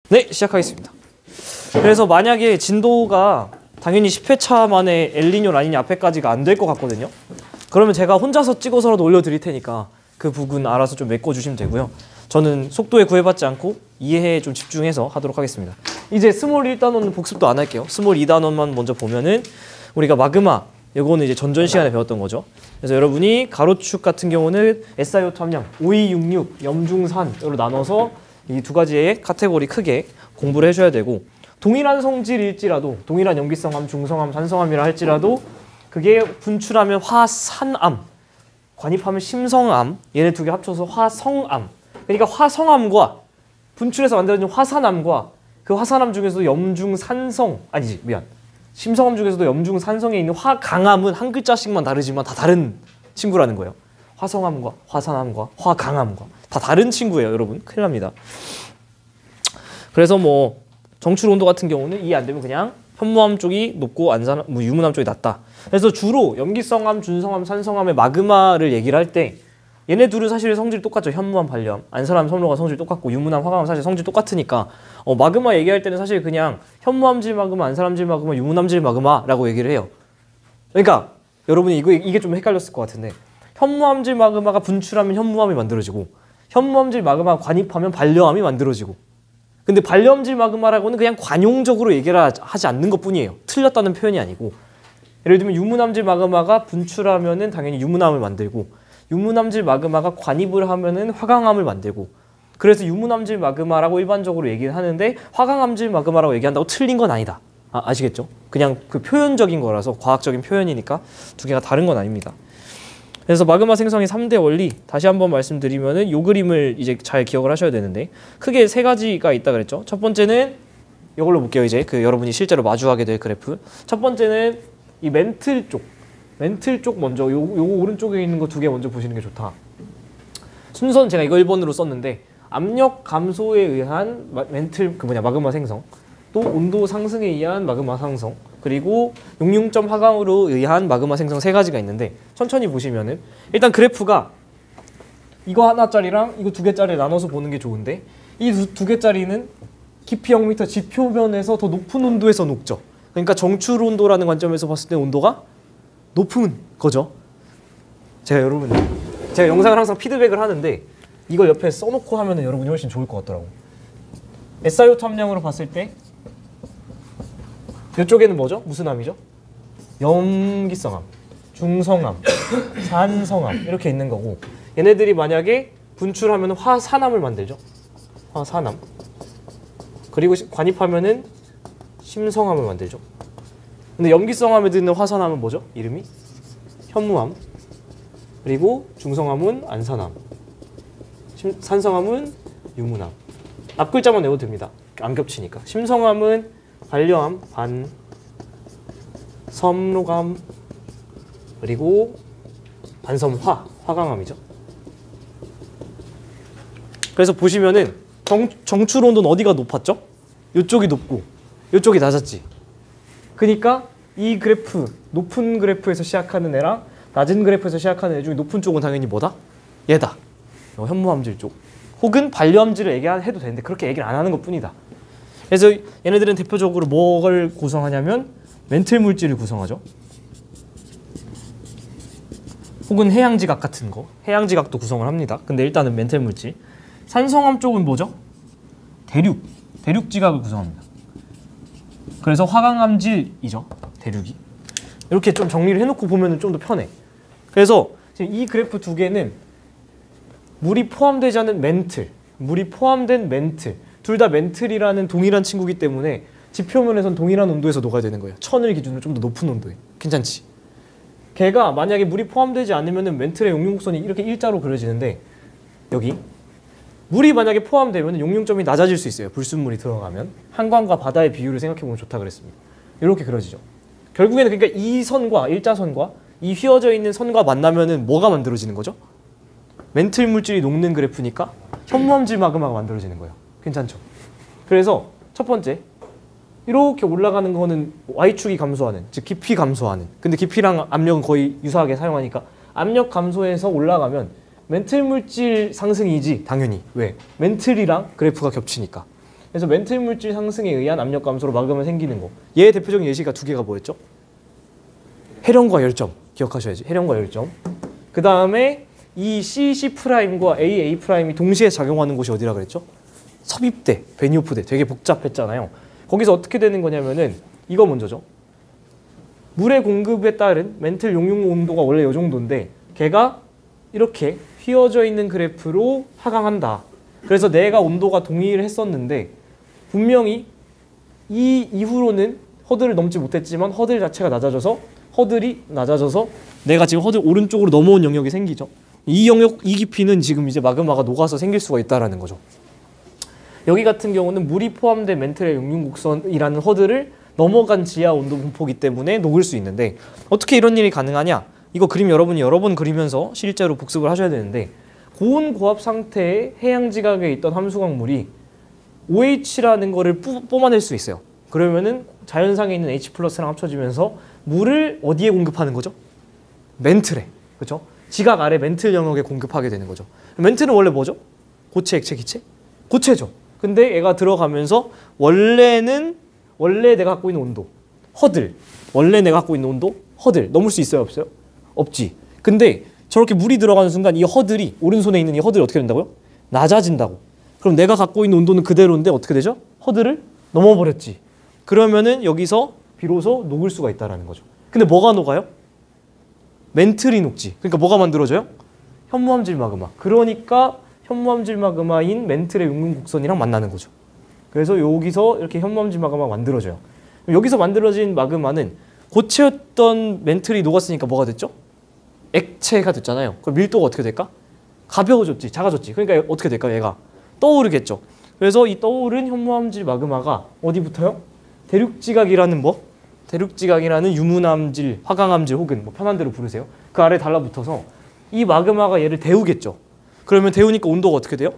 네, 시작하겠습니다. 그래서 만약에 진도가 당연히 10회차 만에 엘니뇨 라니냐 앞에까지가 안 될 것 같거든요. 그러면 제가 혼자서 찍어서라도 올려드릴 테니까 그 부분 알아서 좀 메꿔주시면 되고요. 저는 속도에 구애받지 않고 이해에 좀 집중해서 하도록 하겠습니다. 이제 스몰 1단원 복습도 안 할게요. 스몰 2단원만 먼저 보면은 우리가 마그마, 이거는 이제 전전 시간에 배웠던 거죠. 그래서 여러분이 가로축 같은 경우는 SiO2 함량 5266 염중산으로 나눠서 이 두 가지의 카테고리 크게 공부를 해줘야 되고, 동일한 성질일지라도 동일한 염기성암, 중성암, 산성암이라 할지라도 그게 분출하면 화산암, 관입하면 심성암, 얘네 두 개 합쳐서 화성암. 그러니까 화성암과 분출해서 만들어진 화산암과 그 화산암 중에서도 염중산성, 아니지 미안, 심성암 중에서도 염중산성에 있는 화강암은 한 글자씩만 다르지만 다 다른 친구라는 거예요. 화성암과 화산암과 화강암과 다 다른 친구예요, 여러분. 큰일 납니다. 그래서 뭐 정출 온도 같은 경우는 이해 안 되면 그냥 현무암 쪽이 높고 유문암 쪽이 낮다. 그래서 주로 염기성암, 준성암, 산성암의 마그마를 얘기를 할 때 얘네 둘은 사실 성질이 똑같죠. 현무암, 반려암, 안산암, 섬로가 성질이 똑같고 유문암, 화강암 사실 성질이 똑같으니까 마그마 얘기할 때는 사실 그냥 현무암질 마그마, 안산암질 마그마, 유문암질 마그마라고 얘기를 해요. 그러니까 여러분이 이게 좀 헷갈렸을 것 같은데, 현무암질 마그마가 분출하면 현무암이 만들어지고 현무암질 마그마가 관입하면 반려암이 만들어지고, 근데 반려암질 마그마라고는 그냥 관용적으로 얘기를 하지 않는 것뿐이에요. 틀렸다는 표현이 아니고, 예를 들면 유문암질 마그마가 분출하면은 당연히 유문암을 만들고, 유문암질 마그마가 관입을 하면은 화강암을 만들고, 그래서 유문암질 마그마라고 일반적으로 얘기를 하는데 화강암질 마그마라고 얘기한다고 틀린 건 아니다. 아시겠죠? 그냥 그 표현적인 거라서, 과학적인 표현이니까 두 개가 다른 건 아닙니다. 그래서 마그마 생성의 3대 원리 다시 한번 말씀드리면은 이 그림을 이제 잘 기억을 하셔야 되는데, 크게 세 가지가 있다 그랬죠. 첫 번째는 이걸로 볼게요. 이제 그 여러분이 실제로 마주하게 될 그래프. 첫 번째는 이 멘틀 쪽 먼저 요거 오른쪽에 있는 거 두 개 먼저 보시는 게 좋다. 순서는 제가 이거 1번으로 썼는데, 압력 감소에 의한 마그마 생성, 또 온도 상승에 의한 마그마 상성, 그리고 용융점 하강으로 의한 마그마 생성, 세 가지가 있는데, 천천히 보시면은 일단 그래프가 이거 하나짜리랑 이거 두 개짜리 나눠서 보는 게 좋은데, 이 두 개짜리는 깊이 0m 지표면에서 더 높은 온도에서 녹죠. 그러니까 정출 온도라는 관점에서 봤을 때 온도가 높은 거죠. 제가 영상을 항상 피드백을 하는데 이걸 옆에 써놓고 하면은 여러분이 훨씬 좋을 것 같더라고. SiO2 함량으로 봤을 때 이쪽에는 뭐죠? 무슨 암이죠? 염기성암, 중성암, 산성암 이렇게 있는 거고, 얘네들이 만약에 분출하면 화산암을 만들죠. 화산암. 그리고 관입하면은 심성암을 만들죠. 근데 염기성암에 드는 화산암은 뭐죠? 이름이? 현무암. 그리고 중성암은 안산암. 산성암은 유문암. 앞글자만 외워도 됩니다. 안 겹치니까. 심성암은 반려암, 섬로감, 그리고 반섬화, 화강암이죠. 그래서 보시면은 정출 온도는 어디가 높았죠? 이쪽이 높고 이쪽이 낮았지. 그러니까 이 그래프, 높은 그래프에서 시작하는 애랑 낮은 그래프에서 시작하는 애 중에 높은 쪽은 당연히 뭐다? 얘다. 현무암질 쪽. 혹은 반려암질을 얘기해도 되는데 그렇게 얘기를 안 하는 것뿐이다. 그래서 얘네들은 대표적으로 뭐를 구성하냐면 멘틀 물질을 구성하죠. 혹은 해양지각 같은 거. 해양지각도 구성을 합니다. 근데 일단은 멘틀 물질. 산성암 쪽은 뭐죠? 대륙지각을 구성합니다. 그래서 화강암질이죠. 대륙이. 이렇게 좀 정리를 해놓고 보면 좀 더 편해. 그래서 지금 이 그래프 두 개는 물이 포함되지 않은 물이 포함된 멘틀, 둘 다 멘틀이라는 동일한 친구기 때문에 지표면에선 동일한 온도에서 녹아야 되는 거예요. 1000을 기준으로 좀 더 높은 온도에. 괜찮지? 걔가 만약에 물이 포함되지 않으면 멘틀의 용융곡선이 이렇게 일자로 그려지는데, 여기 물이 만약에 포함되면 용융점이 낮아질 수 있어요. 불순물이 들어가면. 한강과 바다의 비율을 생각해보면 좋다 그랬습니다. 이렇게 그려지죠. 결국에는 그러니까 이 선과 일자선과 이 휘어져 있는 선과 만나면은 뭐가 만들어지는 거죠? 멘틀 물질이 녹는 그래프니까 현무암질 마그마가 만들어지는 거예요. 괜찮죠? 그래서 첫 번째, 이렇게 올라가는 거는 Y축이 감소하는, 즉 깊이 감소하는. 근데 깊이랑 압력은 거의 유사하게 사용하니까 압력 감소해서 올라가면 멘틀 물질 상승이지, 당연히. 왜? 멘틀이랑 그래프가 겹치니까. 그래서 멘틀 물질 상승에 의한 압력 감소로 마그마 생기는 거. 얘의 대표적인 예시가 두 개가 뭐였죠? 해령과 열점. 기억하셔야지. 해령과 열점. 그 다음에 이 CC''과 AA''이 동시에 작용하는 곳이 어디라 그랬죠? 섭입대, 베니오프대. 되게 복잡했잖아요. 거기서 어떻게 되는 거냐면은 이거 먼저죠. 물의 공급에 따른 멘틀 용융 온도가 원래 이 정도인데 걔가 이렇게 휘어져 있는 그래프로 하강한다. 그래서 내가 온도가 동일했었는데 분명히 이 이후로는 허들을 넘지 못했지만 허들 자체가 낮아져서 허들이 낮아져서 내가 지금 허들 오른쪽으로 넘어온 영역이 생기죠. 이 영역, 이 깊이는 지금 이제 마그마가 녹아서 생길 수가 있다라는 거죠. 여기 같은 경우는 물이 포함된 멘틀의 용융곡선이라는 허들을 넘어간 지하 온도 분포기 때문에 녹을 수 있는데 어떻게 이런 일이 가능하냐? 이거 그림 여러분이 여러 번 그리면서 실제로 복습을 하셔야 되는데 고온 고압 상태의 해양 지각에 있던 함수광물이 OH라는 거를 뿜어낼 수 있어요. 그러면은 자연상에 있는 H+랑 합쳐지면서 물을 어디에 공급하는 거죠? 멘틀에. 그렇죠? 지각 아래 멘틀 영역에 공급하게 되는 거죠. 멘틀은 원래 뭐죠? 고체, 액체, 기체? 고체죠. 근데 얘가 들어가면서 원래 내가 갖고 있는 온도, 허들. 원래 내가 갖고 있는 온도, 허들. 넘을 수 있어요, 없어요? 없지. 근데 저렇게 물이 들어가는 순간 이 허들이, 오른손에 있는 이 허들이 어떻게 된다고요? 낮아진다고. 그럼 내가 갖고 있는 온도는 그대로인데 어떻게 되죠? 허들을 넘어버렸지. 그러면은 여기서 비로소 녹을 수가 있다는 거죠. 근데 뭐가 녹아요? 멘틀이 녹지. 그러니까 뭐가 만들어져요? 현무암질 마그마. 그러니까 현무암질 마그마인 멘틀의 용융곡선이랑 만나는 거죠. 그래서 여기서 이렇게 현무암질 마그마가 만들어져요. 여기서 만들어진 마그마는 고체였던 멘틀이 녹았으니까 뭐가 됐죠? 액체가 됐잖아요. 그럼 밀도가 어떻게 될까? 가벼워졌지, 작아졌지. 그러니까 어떻게 될까? 얘가 떠오르겠죠. 그래서 이 떠오른 현무암질 마그마가 어디 붙어요? 대륙지각이라는 뭐? 대륙지각이라는 유문암질, 화강암질 혹은 뭐 편한 대로 부르세요. 그 아래 달라붙어서 이 마그마가 얘를 데우겠죠. 그러면 데우니까 온도가 어떻게 돼요?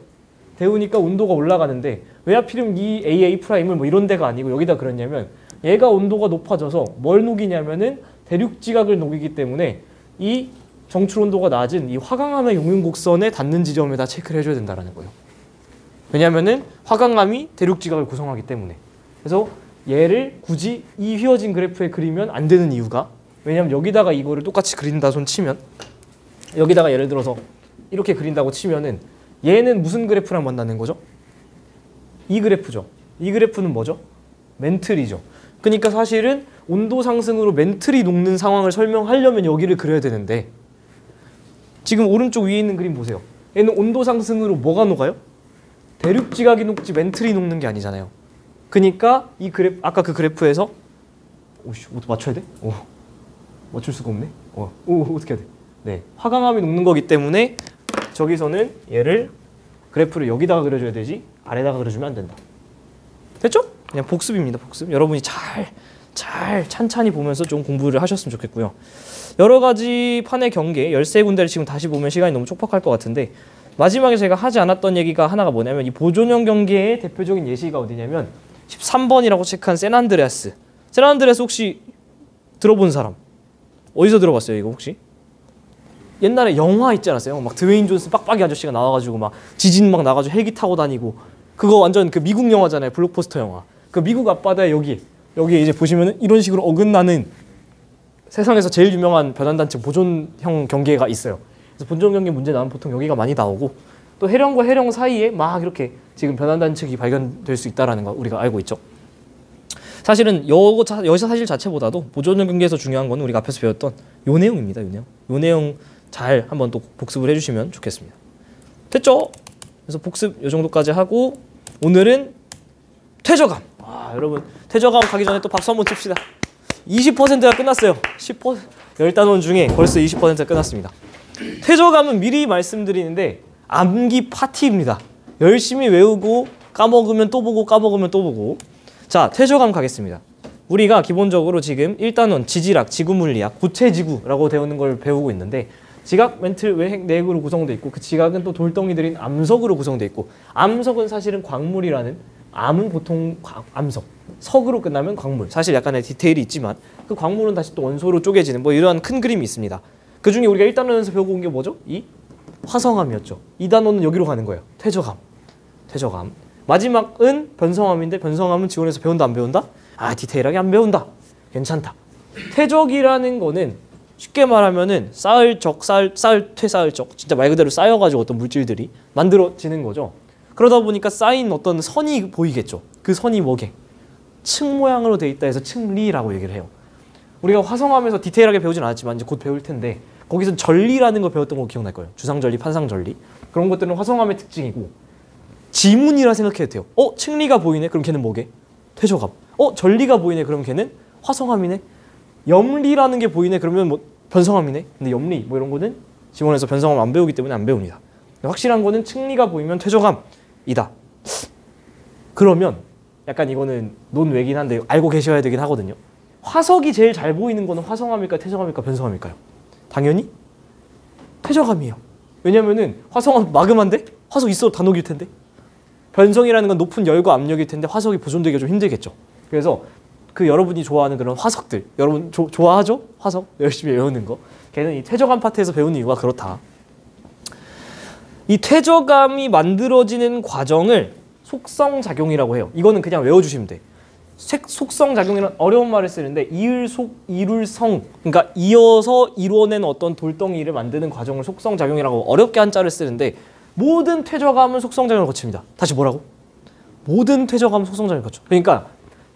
데우니까 온도가 올라가는데 왜 하필이면 이 AA''을 뭐 이런 데가 아니고 여기다 그랬냐면 얘가 온도가 높아져서 뭘 녹이냐면은 대륙지각을 녹이기 때문에 이 정출 온도가 낮은 이 화강암의 용융곡선에 닿는 지점에다 체크를 해줘야 된다는 거예요. 왜냐면은 화강암이 대륙지각을 구성하기 때문에. 그래서 얘를 굳이 이 휘어진 그래프에 그리면 안 되는 이유가 왜냐면 여기다가 이거를 똑같이 그린다 손 치면 여기다가 예를 들어서 이렇게 그린다고 치면은 얘는 무슨 그래프랑 만나는 거죠? 이 그래프죠. 이 그래프는 뭐죠? 멘틀이죠. 그러니까 사실은 온도 상승으로 멘틀이 녹는 상황을 설명하려면 여기를 그려야 되는데 지금 오른쪽 위에 있는 그림 보세요. 얘는 온도 상승으로 뭐가 녹아요? 대륙지각이 녹지 멘틀이 녹는 게 아니잖아요. 그러니까 이 그래프 아까 그 그래프에서 오씨 맞춰야 돼? 맞출 수가 없네. 어떻게 해야 돼? 네, 화강암이 녹는 거기 때문에 저기서는 얘를 그래프를 여기다가 그려줘야 되지 아래다가 그려주면 안 된다. 됐죠? 그냥 복습입니다. 복습. 여러분이 잘 찬찬히 보면서 좀 공부를 하셨으면 좋겠고요. 여러 가지 판의 경계 13군데를 지금 다시 보면 시간이 너무 촉박할 것 같은데 마지막에 제가 하지 않았던 얘기가 하나가 뭐냐면 이 보존형 경계의 대표적인 예시가 어디냐면 13번이라고 체크한 샌안드레아스. 샌안드레아스 혹시 들어본 사람? 어디서 들어봤어요 이거 혹시? 옛날에 영화 있지 않았어요? 막 드웨인 존스 빡빡이 아저씨가 나와가지고 막 지진 막 나가지고 헬기 타고 다니고 그거 완전 그 미국 영화잖아요. 블록버스터 영화. 그 미국 앞바다에 여기에 이제 보시면은 이런 식으로 어긋나는 세상에서 제일 유명한 변환단층 보존형 경계가 있어요. 그래서 보존 경계 문제 나오면 보통 여기가 많이 나오고 또 해령과 해령 사이에 막 이렇게 지금 변환단층이 발견될 수 있다는 거 우리가 알고 있죠. 사실은 여기서 사실 자체보다도 보존형 경계에서 중요한 건 우리가 앞에서 배웠던 요 내용입니다. 요 내용 잘 한번 또 복습을 해주시면 좋겠습니다. 됐죠? 그래서 복습 요 정도까지 하고 오늘은 퇴저감. 여러분 퇴저감 가기 전에 또 박수 한번 칩시다. 20%가 끝났어요. 10단원 중에 벌써 20%가 끝났습니다. 퇴저감은 미리 말씀드리는데 암기 파티입니다. 열심히 외우고 까먹으면 또 보고 까먹으면 또 보고. 자, 퇴저감 가겠습니다. 우리가 기본적으로 지금 1단원 지질학, 지구물리학, 고체지구라고 배우는 걸 배우고 있는데 지각, 멘틀, 외핵, 내핵으로 구성되어 있고 그 지각은 또 돌덩이들인 암석으로 구성되어 있고 암석은 사실은 광물이라는 암은 보통 암석, 석으로 끝나면 광물. 사실 약간의 디테일이 있지만 그 광물은 다시 또 원소로 쪼개지는 뭐 이러한 큰 그림이 있습니다. 그 중에 우리가 1단원에서 배우고 온 게 뭐죠? 이 화성암이었죠. 2단원은 여기로 가는 거예요. 퇴저감. 마지막은 변성함인데 변성함은 지원에서 배운다 안 배운다? 아 디테일하게 안 배운다. 괜찮다. 퇴적이라는 거는 쉽게 말하면은 쌓을적, 퇴쌓을적 진짜 말 그대로 쌓여가지고 어떤 물질들이 만들어지는 거죠. 그러다 보니까 쌓인 어떤 선이 보이겠죠. 그 선이 뭐게? 층 모양으로 돼 있다 해서 층리라고 얘기를 해요. 우리가 화성함에서 디테일하게 배우진 않았지만 이제 곧 배울 텐데 거기서 전리라는 거 배웠던 거 기억날 거예요. 주상전리, 판상전리. 그런 것들은 화성함의 특징이고 지문이라 생각해도 돼요. 층리가 보이네? 그럼 걔는 뭐게? 퇴적함. 전리가 보이네? 그럼 걔는 화성함이네? 염리라는 게 보이네? 그러면 뭐 변성함이네? 근데 염리 뭐 이런 거는 지원에서 변성함 안 배우기 때문에 안 배웁니다. 확실한 거는 층리가 보이면 퇴적함이다. 그러면 약간 이거는 논외긴 한데 알고 계셔야 되긴 하거든요. 화석이 제일 잘 보이는 거는 화성함일까 퇴적함일까 변성함일까요? 당연히 퇴적함이에요. 왜냐면은 화성함 마그마인데 화석 있어도 다 녹일 텐데 변성이라는 건 높은 열과 압력일 텐데 화석이 보존되기가 좀 힘들겠죠. 그래서 그 여러분이 좋아하는 그런 화석들 여러분 좋아하죠? 화석 열심히 외우는 거 걔는 이 퇴적함 파트에서 배우는 이유가 그렇다. 이 퇴적함이 만들어지는 과정을 속성작용이라고 해요. 이거는 그냥 외워주시면 돼. 속성작용이라는 어려운 말을 쓰는데 이을속, 이룰성 그러니까 이어서 이루어낸 어떤 돌덩이를 만드는 과정을 속성작용이라고 어렵게 한자를 쓰는데 모든 퇴적함은 속성작용을 거칩니다. 다시 뭐라고? 모든 퇴적함은 속성작용을 거쳐. 그러니까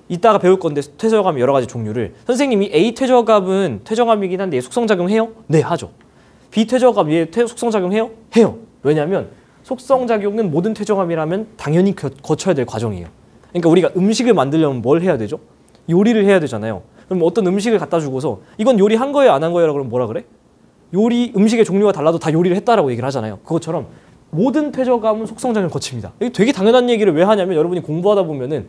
이따가 배울 건데 퇴적함 여러 가지 종류를 선생님이 A 퇴적함은 퇴적함이긴 한데 얘 속성작용해요? 네 하죠. B 퇴적함 얘 속성작용해요? 해요. 왜냐하면 속성작용은 모든 퇴적함이라면 당연히 거쳐야 될 과정이에요. 그러니까 우리가 음식을 만들려면 뭘 해야 되죠? 요리를 해야 되잖아요. 그럼 어떤 음식을 갖다 주고서 이건 요리한 거예요 안 한 거예요? 그럼 뭐라 그래? 음식의 종류가 달라도 다 요리를 했다라고 얘기를 하잖아요. 그것처럼 모든 퇴적함은 속성작용을 거칩니다. 이게 되게 당연한 얘기를 왜 하냐면 여러분이 공부하다 보면은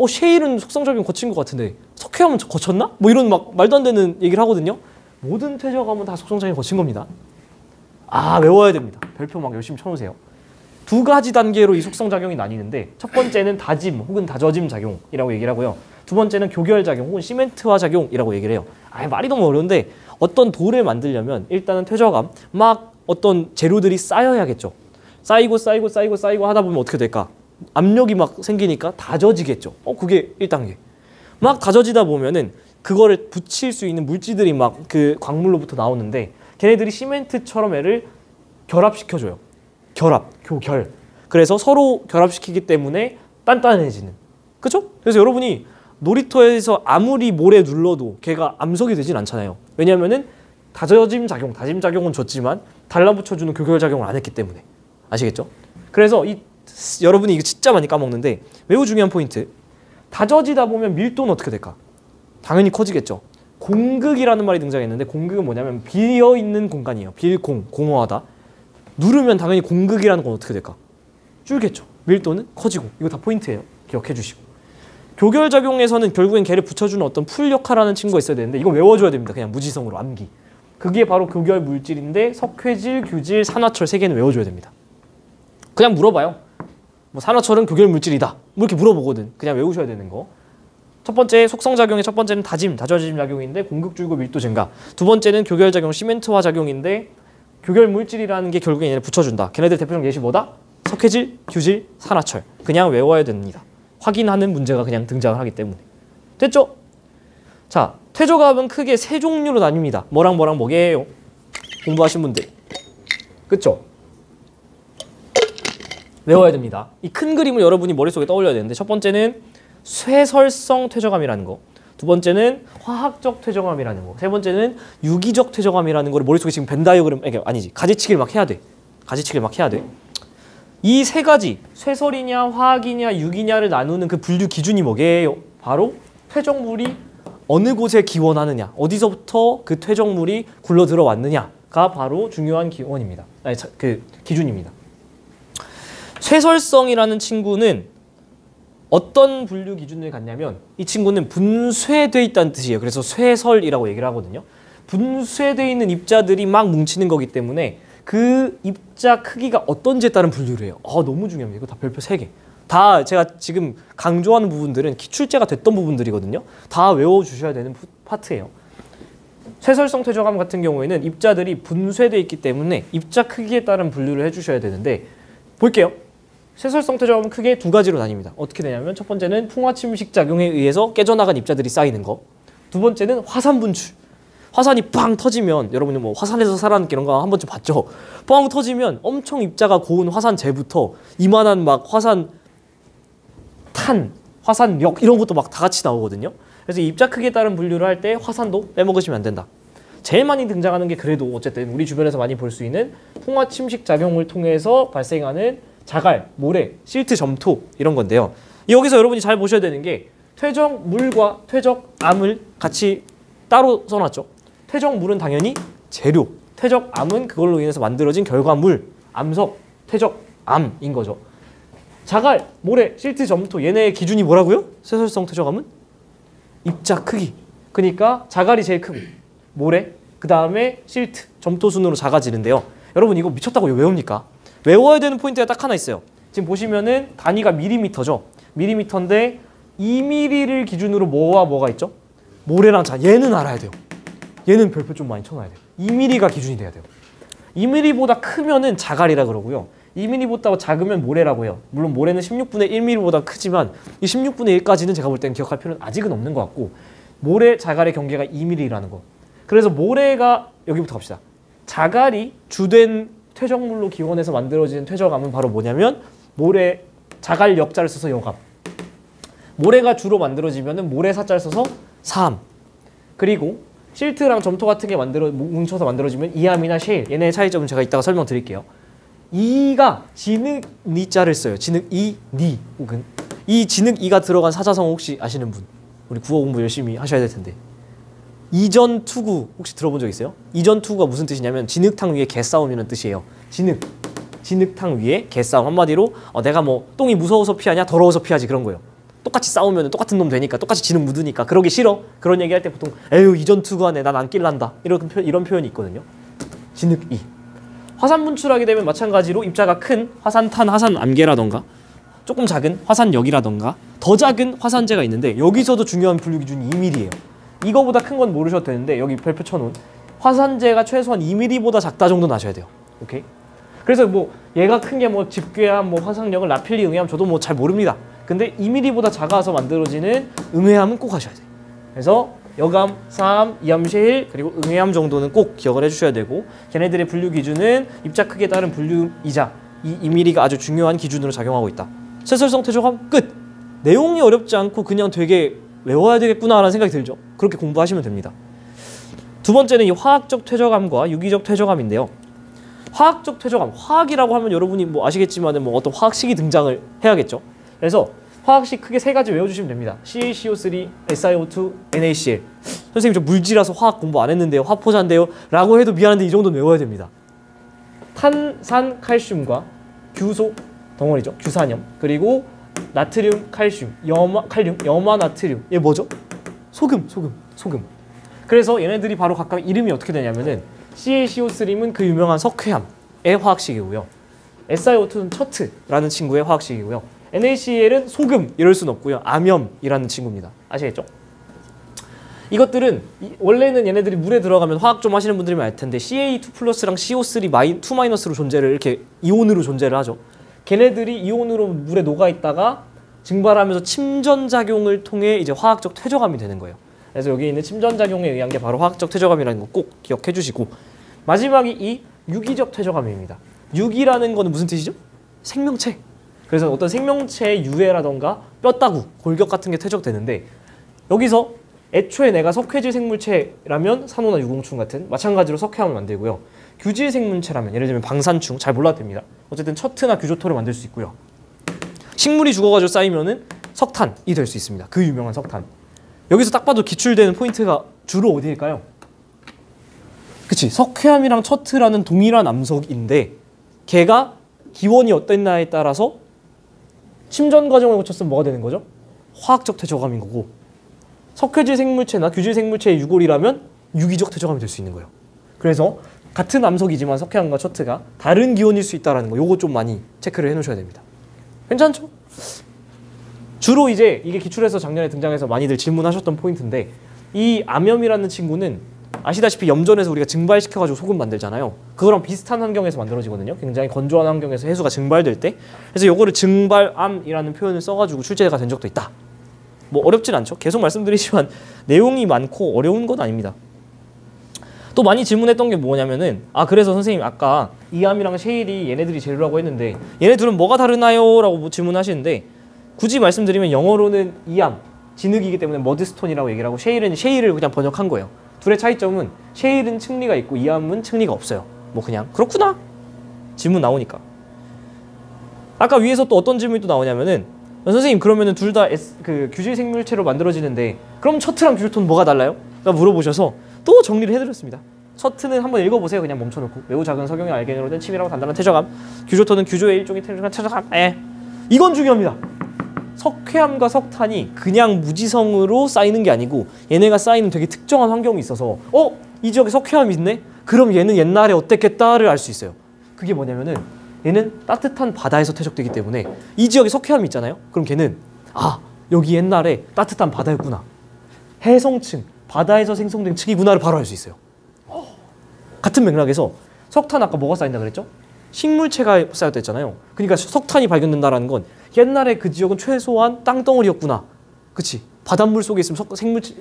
셰일은 속성작용 거친 것 같은데 석회암은 거쳤나? 뭐 이런 막 말도 안 되는 얘기를 하거든요. 모든 퇴적함은 다 속성작용 거친 겁니다. 외워야 됩니다. 별표 막 열심히 쳐놓으세요. 두 가지 단계로 이 속성작용이 나뉘는데 첫 번째는 다짐 혹은 다져짐 작용이라고 얘기를 하고요. 두 번째는 교결작용 혹은 시멘트화 작용이라고 얘기를 해요. 말이 너무 어려운데 어떤 돌을 만들려면 일단은 퇴적함 막 어떤 재료들이 쌓여야겠죠. 쌓이고 하다 보면 어떻게 될까? 압력이 막 생기니까 다져지겠죠. 그게 1단계. 막 다져지다 보면은 그거를 붙일 수 있는 물질들이 막 그 광물로부터 나오는데 걔네들이 시멘트처럼 애를 결합시켜줘요. 교결. 그래서 서로 결합시키기 때문에 단단해지는. 그죠? 그래서 여러분이 놀이터에서 아무리 모래 눌러도 걔가 암석이 되진 않잖아요. 왜냐면은 다짐 작용은 줬지만 달라붙여주는 교결 작용을 안 했기 때문에. 아시겠죠? 그래서 여러분이 이거 진짜 많이 까먹는데 매우 중요한 포인트. 다져지다 보면 밀도는 어떻게 될까? 당연히 커지겠죠. 공극이라는 말이 등장했는데 공극은 뭐냐면 비어있는 공간이에요. 공허하다. 누르면 당연히 공극이라는 건 어떻게 될까? 줄겠죠. 밀도는 커지고. 이거 다 포인트예요. 기억해 주시고. 교결작용에서는 결국엔 걔를 붙여주는 어떤 풀 역할하는 친구가 있어야 되는데 이거 외워줘야 됩니다. 그냥 무지성으로 암기. 그게 바로 교결 물질인데 석회질, 규질, 산화철 세 개는 외워줘야 됩니다. 그냥 물어봐요. 뭐 산화철은 교결 물질이다. 뭐 이렇게 물어보거든. 그냥 외우셔야 되는 거. 첫 번째 속성작용의 첫 번째는 다져짐 작용인데 공극 줄고 밀도 증가. 두 번째는 교결작용 시멘트화 작용인데 교결 물질이라는 게 결국에 얘네를 붙여준다. 걔네들 대표적 예시 뭐다? 석회질, 규질, 산화철. 그냥 외워야 됩니다. 확인하는 문제가 그냥 등장을 하기 때문에. 됐죠? 자, 퇴적압은 크게 세 종류로 나뉩니다. 뭐랑 뭐게요? 공부하신 분들. 그쵸? 외워야 됩니다. 이 큰 그림을 여러분이 머릿속에 떠올려야 되는데 첫 번째는 쇠설성 퇴적암이라는 거. 두 번째는 화학적 퇴적암이라는 거. 세 번째는 유기적 퇴적암이라는 거를 머릿속에 지금 벤 다이어그램 아니지. 가지치기를 막 해야 돼. 이 세 가지 쇠설이냐 화학이냐 유기냐를 나누는 그 분류 기준이 뭐게요? 바로 퇴적물이 어느 곳에 기원하느냐, 어디서부터 그 퇴적물이 굴러 들어왔느냐가 바로 중요한 기원입니다. 기준입니다. 쇠설성이라는 친구는 어떤 분류 기준을 갖냐면 이 친구는 분쇄돼 있다는 뜻이에요. 그래서 쇠설이라고 얘기를 하거든요. 분쇄돼 있는 입자들이 막 뭉치는 거기 때문에 그 입자 크기가 어떤지에 따른 분류를 해요. 너무 중요합니다. 이거 다 별표 3개. 다 제가 지금 강조하는 부분들은 기출제가 됐던 부분들이거든요. 다 외워주셔야 되는 파트예요. 쇠설성 퇴적암 같은 경우에는 입자들이 분쇄돼 있기 때문에 입자 크기에 따른 분류를 해주셔야 되는데 볼게요. 쇠설성 퇴적암은 크게 두 가지로 나뉩니다. 어떻게 되냐면 첫 번째는 풍화 침식 작용에 의해서 깨져나간 입자들이 쌓이는 거. 두 번째는 화산 분출. 화산이 빵 터지면 여러분이 뭐 화산에서 살아남기 이런 거 한 번쯤 봤죠. 빵 터지면 엄청 입자가 고운 화산재부터 이만한 막 화산 탄, 화산력 이런 것도 막 다 같이 나오거든요. 그래서 입자 크기에 따른 분류를 할 때 화산도 빼먹으시면 안 된다. 제일 많이 등장하는 게 그래도 어쨌든 우리 주변에서 많이 볼 수 있는 풍화 침식 작용을 통해서 발생하는 자갈, 모래, 실트, 점토 이런 건데요. 여기서 여러분이 잘 보셔야 되는 게 퇴적물과 퇴적암을 같이 따로 써놨죠. 퇴적물은 당연히 재료, 퇴적암은 그걸로 인해서 만들어진 결과물, 암석, 퇴적암인 거죠. 자갈, 모래, 실트, 점토 얘네의 기준이 뭐라고요? 쇠설성 퇴적암은? 입자 크기. 그러니까 자갈이 제일 크고 모래, 그 다음에 실트, 점토 순으로 작아지는데요. 여러분 이거 미쳤다고 외웁니까? 외워야 되는 포인트가 딱 하나 있어요. 지금 보시면은 단위가 밀리미터죠. 밀리미터인데 2mm를 기준으로 뭐와 뭐가 있죠? 모래랑 얘는 알아야 돼요. 얘는 별표 좀 많이 쳐놔야 돼요. 2mm가 기준이 돼야 돼요. 2mm보다 크면은 자갈이라 그러고요. 2mm보다 작으면 모래라고 해요. 물론 모래는 16분의 1mm보다 크지만 이 16분의 1까지는 제가 볼 때는 기억할 필요는 아직은 없는 것 같고 모래, 자갈의 경계가 2mm라는 거. 그래서 모래가 여기부터 갑시다. 자갈이 주된 퇴적물로 기원해서 만들어진 퇴적암은 바로 뭐냐면 모래, 자갈 역자를 써서 역암. 모래가 주로 만들어지면은 모래 사자를 써서 사암. 그리고 실트랑 점토 같은 게 뭉쳐서 만들어지면 이암이나 셰일. 얘네의 차이점은 제가 이따가 설명드릴게요. 이가 진흙 니자를 써요. 진흙 이, 니 혹은 이 진흙 이가 들어간 사자성 혹시 아시는 분? 우리 국어 공부 열심히 하셔야 될 텐데. 이전 투구 혹시 들어본 적 있어요? 이전 투구가 무슨 뜻이냐면 진흙탕 위에 개싸움이라는 뜻이에요. 진흙탕 위에 개싸움. 한마디로 내가 뭐 똥이 무서워서 피하냐 더러워서 피하지 그런 거예요. 똑같이 싸우면 똑같은 놈 되니까 똑같이 진흙 묻으니까 그러기 싫어. 그런 얘기할 때 보통 에휴 이전 투구하네 난 안 낄란다 이런 표현이 있거든요. 진흙이. 화산 분출하게 되면 마찬가지로 입자가 큰 화산탄, 화산암계라던가 조금 작은 화산역이라던가 더 작은 화산재가 있는데 여기서도 중요한 분류 기준이 2mm예요. 이거보다 큰 건 모르셔도 되는데 여기 별표 쳐놓은 화산재가 최소한 2mm보다 작다 정도는 아셔야 돼요. 오케이? 그래서 뭐 얘가 큰 게 뭐 집괴암, 뭐 화상력을 라필리 응해암 저도 뭐 잘 모릅니다. 근데 2mm보다 작아서 만들어지는 응해암은 꼭 하셔야 돼요. 그래서 여감, 사암, 이암셰일 그리고 응해암 정도는 꼭 기억을 해주셔야 되고 걔네들의 분류 기준은 입자 크기에 따른 분류이자 이 2mm가 아주 중요한 기준으로 작용하고 있다. 쇠설성 퇴적암 끝! 내용이 어렵지 않고 그냥 되게 외워야 되겠구나라는 생각이 들죠. 그렇게 공부하시면 됩니다. 두 번째는 이 화학적 퇴적암과 유기적 퇴적암인데요. 화학적 퇴적암, 화학이라고 하면 여러분이 뭐 아시겠지만 뭐 어떤 화학식이 등장을 해야겠죠. 그래서 화학식 크게 세 가지 외워주시면 됩니다. CaCO3, SiO2, NaCl. 선생님 저 물지라서 화학 공부 안 했는데요. 화포자인데요. 라고 해도 미안한데 이 정도는 외워야 됩니다. 탄산 칼슘과 규소 덩어리죠. 규산염. 그리고 나트륨, 칼슘, 칼륨, 염화 나트륨. 얘 뭐죠? 소금. 그래서 얘네들이 바로 각각 이름이 어떻게 되냐면은 CaCO3는 그 유명한 석회암의 화학식이고요. SiO2는 처트라는 친구의 화학식이고요. NaCl은 소금 이럴 순 없고요. 암염이라는 친구입니다. 아시겠죠? 이것들은 원래는 얘네들이 물에 들어가면 화학 좀 하시는 분들이 알 텐데 Ca2 플러스랑 CO3 2 마이너스로 존재를 이렇게 이온으로 존재를 하죠. 걔네들이 이온으로 물에 녹아 있다가 증발하면서 침전작용을 통해 이제 화학적 퇴적암이 되는 거예요. 그래서 여기 있는 침전작용에 의한 게 바로 화학적 퇴적암이라는 거 꼭 기억해 주시고 마지막이 이 유기적 퇴적암입니다. 유기라는 거는 무슨 뜻이죠? 생명체. 그래서 어떤 생명체의 유해라던가 뼈다구, 골격 같은 게 퇴적되는데 여기서 애초에 내가 석회질 생물체라면 산호나 유공충 같은 마찬가지로 석회암을 만들고요. 규질 생물체라면 예를 들면 방산충 잘 몰라도 됩니다. 어쨌든 처트나 규조토를 만들 수 있고요. 식물이 죽어가지고 쌓이면은 석탄이 될 수 있습니다. 그 유명한 석탄. 여기서 딱 봐도 기출되는 포인트가 주로 어디일까요? 그치, 석회암이랑 처트라는 동일한 암석인데 걔가 기원이 어땠나에 따라서 침전 과정을 거쳤으면 뭐가 되는 거죠? 화학적 퇴적암인 거고 석회질 생물체나 규질 생물체의 유골이라면 유기적 퇴적암이 될 수 있는 거예요. 그래서 같은 암석이지만 석회암과 처트가 다른 기원일 수 있다는 거 요거 좀 많이 체크를 해놓으셔야 됩니다. 괜찮죠? 주로 이제 이게 기출에서 작년에 등장해서 많이들 질문하셨던 포인트인데 이 암염이라는 친구는 아시다시피 염전에서 우리가 증발시켜가지고 소금 만들잖아요. 그거랑 비슷한 환경에서 만들어지거든요. 굉장히 건조한 환경에서 해수가 증발될 때. 그래서 요거를 증발암이라는 표현을 써가지고 출제가 된 적도 있다. 뭐 어렵진 않죠. 계속 말씀드리지만 내용이 많고 어려운 건 아닙니다. 또 많이 질문했던 게 뭐냐면은 그래서 선생님 아까 이암이랑 셰일이 얘네들이 재료라고 했는데 얘네 둘은 뭐가 다르나요? 라고 질문하시는데 굳이 말씀드리면 영어로는 이암, 진흙이기 때문에 머드스톤이라고 얘기를 하고 셰일은 셰일을 그냥 번역한 거예요. 둘의 차이점은 셰일은 층리가 있고 이암은 층리가 없어요. 뭐 그냥 그렇구나 질문 나오니까. 아까 위에서 또 어떤 질문이 또 나오냐면은 선생님 그러면은 둘 다 그 규질 생물체로 만들어지는데 그럼 셔트랑 규조토는 뭐가 달라요? 라고 물어보셔서 또 정리를 해드렸습니다. 셔트는 한번 읽어보세요. 그냥 멈춰놓고 매우 작은 석영의 알갱이로 된 치밀하고 단단한 퇴적암. 규조토는 규조의 일종의 퇴적암. 이건 중요합니다. 석회암과 석탄이 그냥 무지성으로 쌓이는 게 아니고 얘네가 쌓이는 되게 특정한 환경이 있어서 이 지역에 석회암이 있네? 그럼 얘는 옛날에 어땠겠다를 알 수 있어요. 그게 뭐냐면은 얘는 따뜻한 바다에서 퇴적되기 때문에 이 지역에 석회암이 있잖아요. 그럼 걔는 여기 옛날에 따뜻한 바다였구나. 해성층, 바다에서 생성된 층이구나를 바로 알 수 있어요. 같은 맥락에서 석탄 아까 뭐가 쌓인다 그랬죠? 식물체가 쌓였다 했잖아요. 그러니까 석탄이 발견된다는 건 옛날에 그 지역은 최소한 땅덩어리였구나. 그치? 바닷물 속에 있으면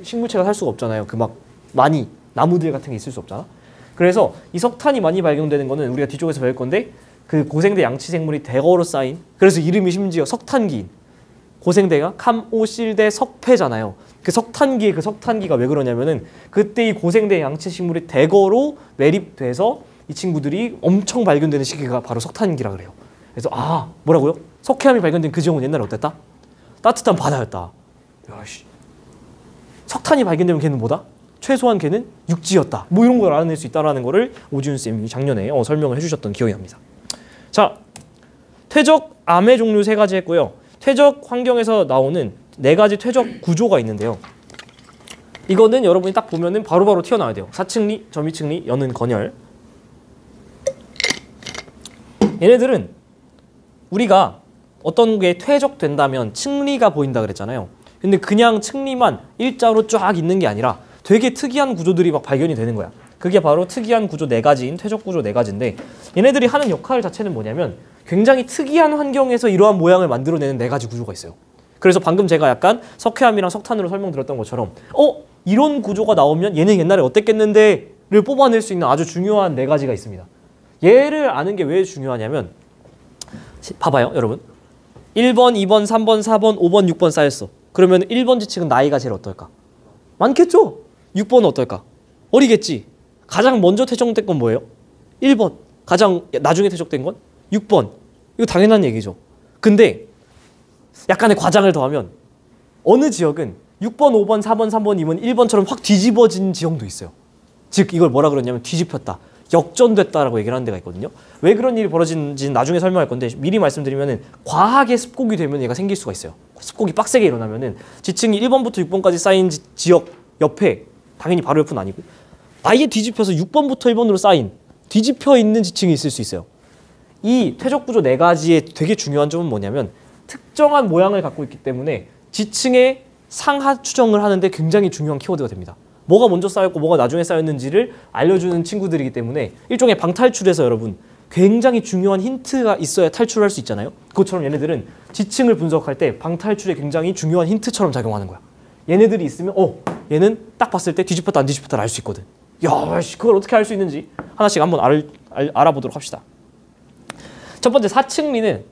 식물체가 살 수가 없잖아요. 그 막 많이 나무들 같은 게 있을 수 없잖아. 그래서 이 석탄이 많이 발견되는 거는 우리가 뒤쪽에서 배울 건데 그 고생대 양치 생물이 대거로 쌓인, 그래서 이름이 심지어 석탄기인, 고생대가 감오실대 석패잖아요. 그 석탄기가 왜 그러냐면은 그때 이 고생대 양치 식물이 대거로 매립돼서 이 친구들이 엄청 발견되는 시기가 바로 석탄기라 그래요. 그래서 뭐라고요? 석회암이 발견된 그 지역은 옛날에 어땠다? 따뜻한 바다였다. 야씨. 석탄이 발견되면 걔는 뭐다? 최소한 걔는 육지였다. 뭐 이런 걸 알아낼 수 있다는 거를 오지훈 쌤이 작년에 설명을 해주셨던 기억이 납니다. 자, 퇴적암의 종류 3가지 했고요. 퇴적 환경에서 나오는 4가지 퇴적 구조가 있는데요. 이거는 여러분이 딱 보면은 바로바로 튀어나와야 돼요. 사층리, 점이층리, 연은 건열. 얘네들은 우리가 어떤 게 퇴적된다면 층리가 보인다 그랬잖아요. 근데 그냥 층리만 일자로 쫙 있는 게 아니라 되게 특이한 구조들이 막 발견이 되는 거야. 그게 바로 특이한 구조 4가지인 퇴적 구조 4가지인데 얘네들이 하는 역할 자체는 뭐냐면 굉장히 특이한 환경에서 이러한 모양을 만들어내는 4가지 구조가 있어요. 그래서 방금 제가 약간 석회암이랑 석탄으로 설명드렸던 것처럼 이런 구조가 나오면 얘는 옛날에 어땠겠는데를 뽑아낼 수 있는 아주 중요한 4가지가 있습니다. 얘를 아는 게 왜 중요하냐면 봐봐요 여러분. 1번, 2번, 3번, 4번, 5번, 6번 쌓였어. 그러면 1번 지층은 나이가 제일 어떨까? 많겠죠? 6번은 어떨까? 어리겠지? 가장 먼저 퇴적된 건 뭐예요? 1번. 가장 나중에 퇴적된 건 6번. 이거 당연한 얘기죠. 근데 약간의 과장을 더하면 어느 지역은 6번, 5번, 4번, 3번, 2번, 1번처럼 확 뒤집어진 지형도 있어요. 즉 이걸 뭐라 그러냐면 뒤집혔다. 역전됐다라고 얘기를 하는 데가 있거든요. 왜 그런 일이 벌어지는지는 나중에 설명할 건데 미리 말씀드리면은 과하게 습곡이 되면 얘가 생길 수가 있어요. 습곡이 빡세게 일어나면은 지층이 1번부터 6번까지 쌓인 지역 옆에, 당연히 바로 옆은 아니고 아예 뒤집혀서 6번부터 1번으로 쌓인 뒤집혀 있는 지층이 있을 수 있어요. 이 퇴적 구조 4가지의 되게 중요한 점은 뭐냐면 특정한 모양을 갖고 있기 때문에 지층의 상하 추정을 하는데 굉장히 중요한 키워드가 됩니다. 뭐가 먼저 쌓였고 뭐가 나중에 쌓였는지를 알려주는 친구들이기 때문에 일종의 방탈출에서 여러분 굉장히 중요한 힌트가 있어야 탈출할 수 있잖아요. 그것처럼 얘네들은 지층을 분석할 때 방탈출에 굉장히 중요한 힌트처럼 작용하는 거야. 얘네들이 있으면 얘는 딱 봤을 때 뒤집혔다 안 뒤집혔다를 알 수 있거든. 야, 그걸 어떻게 알 수 있는지 하나씩 한번 알아보도록 합시다. 첫 번째 사층리는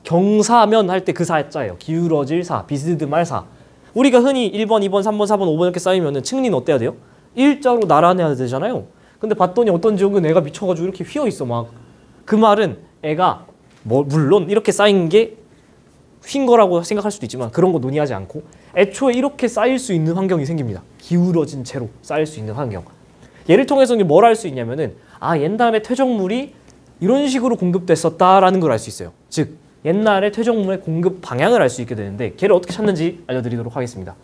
경사면 할 때 그 사자예요. 기울어질 사, 비스듬할 사. 우리가 흔히 1번, 2번, 3번, 4번, 5번 이렇게 쌓이면은 층리는 어때야 돼요? 일자로 나란해야 되잖아요. 근데 봤더니 어떤 지역은 애가 미쳐가지고 이렇게 휘어 있어 막. 그 말은 애가 물론 이렇게 쌓인 게 휜 거라고 생각할 수도 있지만 그런 거 논의하지 않고 애초에 이렇게 쌓일 수 있는 환경이 생깁니다. 기울어진 채로 쌓일 수 있는 환경. 얘를 통해서 뭘 알 수 있냐면은 옛날에 퇴적물이 이런 식으로 공급됐었다라는 걸 알 수 있어요. 즉 옛날에 퇴적물의 공급 방향을 알 수 있게 되는데 걔를 어떻게 찾는지 알려드리도록 하겠습니다.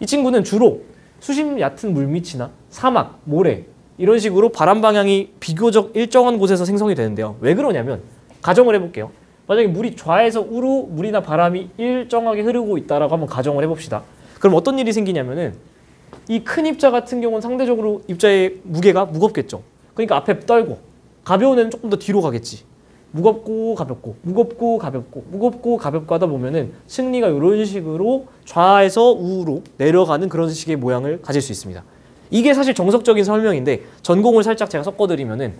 이 친구는 주로 수심 얕은 물밑이나 사막, 모래 이런 식으로 바람 방향이 비교적 일정한 곳에서 생성이 되는데요. 왜 그러냐면 가정을 해볼게요. 만약에 물이 좌에서 우로 물이나 바람이 일정하게 흐르고 있다라고 한번 가정을 해봅시다. 그럼 어떤 일이 생기냐면은 이 큰 입자 같은 경우는 상대적으로 입자의 무게가 무겁겠죠. 그러니까 앞에 떨고 가벼운 애는 조금 더 뒤로 가겠지. 무겁고 가볍고 무겁고 가볍고 무겁고 가볍고 하다 보면은 층리가 이런 식으로 좌에서 우로 내려가는 그런 식의 모양을 가질 수 있습니다. 이게 사실 정석적인 설명인데 전공을 살짝 제가 섞어드리면은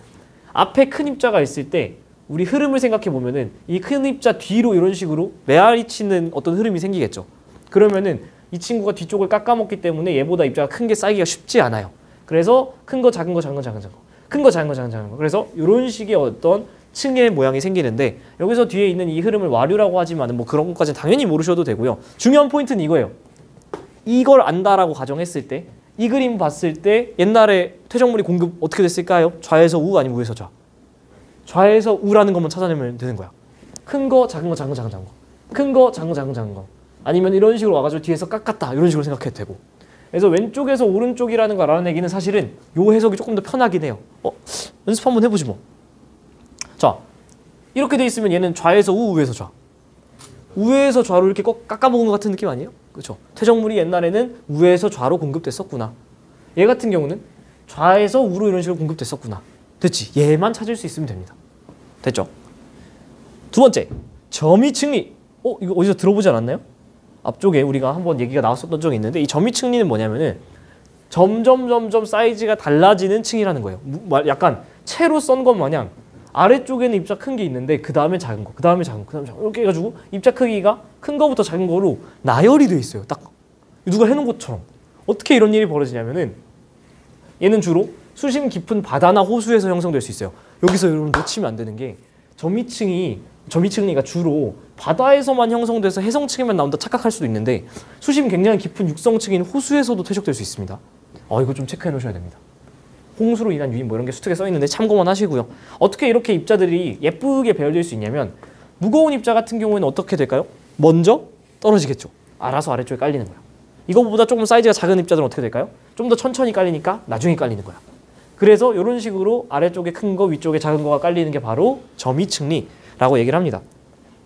앞에 큰 입자가 있을 때 우리 흐름을 생각해 보면은 이 큰 입자 뒤로 이런 식으로 메아리 치는 어떤 흐름이 생기겠죠. 그러면은 이 친구가 뒤쪽을 깎아먹기 때문에 얘보다 입자가 큰 게 쌓이기가 쉽지 않아요. 그래서 큰 거 작은 거 작은 거 작은 거 큰 거 작은 거 작은 거 작은 거 그래서 이런 식의 어떤 층의 모양이 생기는데 여기서 뒤에 있는 이 흐름을 와류라고 하지만 뭐 그런 것까지는 당연히 모르셔도 되고요. 중요한 포인트는 이거예요. 이걸 안다라고 가정했을 때 이 그림 봤을 때 옛날에 퇴적물이 공급 어떻게 됐을까요? 좌에서 우 아니면 우에서 좌? 좌에서 우라는 것만 찾아내면 되는 거야. 큰 거, 작은 거, 작은 거, 작은 거, 작은 거. 큰 거, 작은 거, 작은 거, 작은 거. 아니면 이런 식으로 와가지고 뒤에서 깎았다 이런 식으로 생각해도 되고. 그래서 왼쪽에서 오른쪽이라는 걸 알아내기는 사실은 요 해석이 조금 더 편하긴 해요. 연습 한번 해보지 뭐. 자, 이렇게 돼 있으면 얘는 좌에서 우, 우에서 좌. 우에서 좌로 이렇게 꼭 깎아먹은 것 같은 느낌 아니에요? 그렇죠. 퇴적물이 옛날에는 우에서 좌로 공급됐었구나. 얘 같은 경우는 좌에서 우로 이런 식으로 공급됐었구나. 됐지? 얘만 찾을 수 있으면 됩니다. 됐죠? 두 번째, 점이층리. 이거 어디서 들어보지 않았나요? 앞쪽에 우리가 한번 얘기가 나왔었던 적이 있는데 이 점이층리는 뭐냐면은 점점 사이즈가 달라지는 층이라는 거예요. 약간 채로 썬 것 마냥 아래쪽에는 입자 큰 게 있는데 그 다음에 작은 거, 그 다음에 작은 거, 그 다음에 작은 거 이렇게 해가지고 입자 크기가 큰 거부터 작은 거로 나열이 돼 있어요. 딱 누가 해놓은 것처럼. 어떻게 이런 일이 벌어지냐면은 얘는 주로 수심 깊은 바다나 호수에서 형성될 수 있어요. 여기서 여러분 놓치면 안 되는 게 점이층리가 주로 바다에서만 형성돼서 해성층에만 나온다 착각할 수도 있는데 수심 굉장히 깊은 육성층인 호수에서도 퇴적될 수 있습니다. 이거 좀 체크해 놓으셔야 됩니다. 홍수로 인한 유인 뭐 이런 게 수특에 써 있는데 참고만 하시고요. 어떻게 이렇게 입자들이 예쁘게 배열될 수 있냐면 무거운 입자 같은 경우에는 어떻게 될까요? 먼저 떨어지겠죠. 알아서 아래쪽에 깔리는 거야. 이거보다 조금 사이즈가 작은 입자들은 어떻게 될까요? 좀 더 천천히 깔리니까 나중에 깔리는 거야. 그래서 이런 식으로 아래쪽에 큰 거, 위쪽에 작은 거가 깔리는 게 바로 점이층리라고 얘기를 합니다.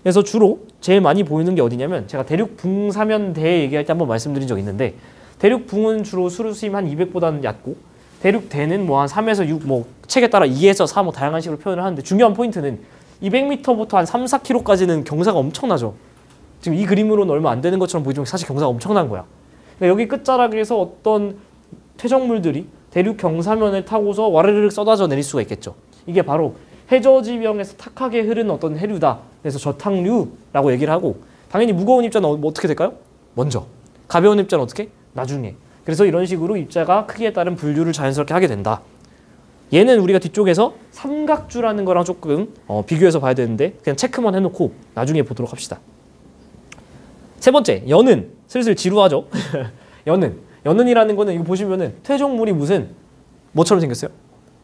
그래서 주로 제일 많이 보이는 게 어디냐면 제가 대륙붕사면대 얘기할 때 한번 말씀드린 적이 있는데 대륙붕은 주로 수심 한 200보다는 얕고 대륙대는 뭐 한 3에서 6, 뭐 책에 따라 2에서 4 뭐 다양한 식으로 표현을 하는데 중요한 포인트는 200m부터 한 3, 4km까지는 경사가 엄청나죠. 지금 이 그림으로는 얼마 안 되는 것처럼 보이지만 사실 경사가 엄청난 거야. 그러니까 여기 끝자락에서 어떤 퇴적물들이 대륙 경사면을 타고서 와르르륵 쏟아져 내릴 수가 있겠죠. 이게 바로 해저지명에서 탁하게 흐르는 어떤 해류다. 그래서 저탕류라고 얘기를 하고 당연히 무거운 입자는 뭐 어떻게 될까요? 먼저. 가벼운 입자는 어떻게? 나중에. 그래서 이런 식으로 입자가 크기에 따른 분류를 자연스럽게 하게 된다. 얘는 우리가 뒤쪽에서 삼각주라는 거랑 조금 비교해서 봐야 되는데 그냥 체크만 해놓고 나중에 보도록 합시다. 세 번째, 연은. 슬슬 지루하죠? 연은이라는 거는 이거 보시면은 퇴적물이 무슨 뭐처럼 생겼어요?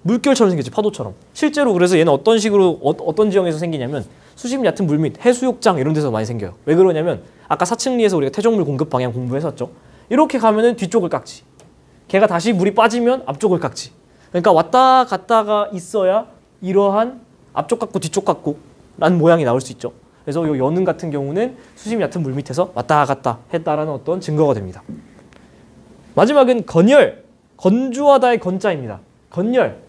물결처럼 생겼죠. 파도처럼. 실제로 그래서 얘는 어떤 식으로 어떤 지형에서 생기냐면 수심 얕은 물 밑 해수욕장 이런 데서 많이 생겨요. 왜 그러냐면 아까 사층리에서 우리가 퇴적물 공급 방향 공부했었죠. 이렇게 가면은 뒤쪽을 깎지. 걔가 다시 물이 빠지면 앞쪽을 깎지. 그러니까 왔다 갔다가 있어야 이러한 앞쪽 깎고 뒤쪽 깎고 라는 모양이 나올 수 있죠. 그래서 이 연은 같은 경우는 수심 얕은 물 밑에서 왔다 갔다 했다라는 어떤 증거가 됩니다. 마지막은 건열. 건조하다의 건자입니다. 건열.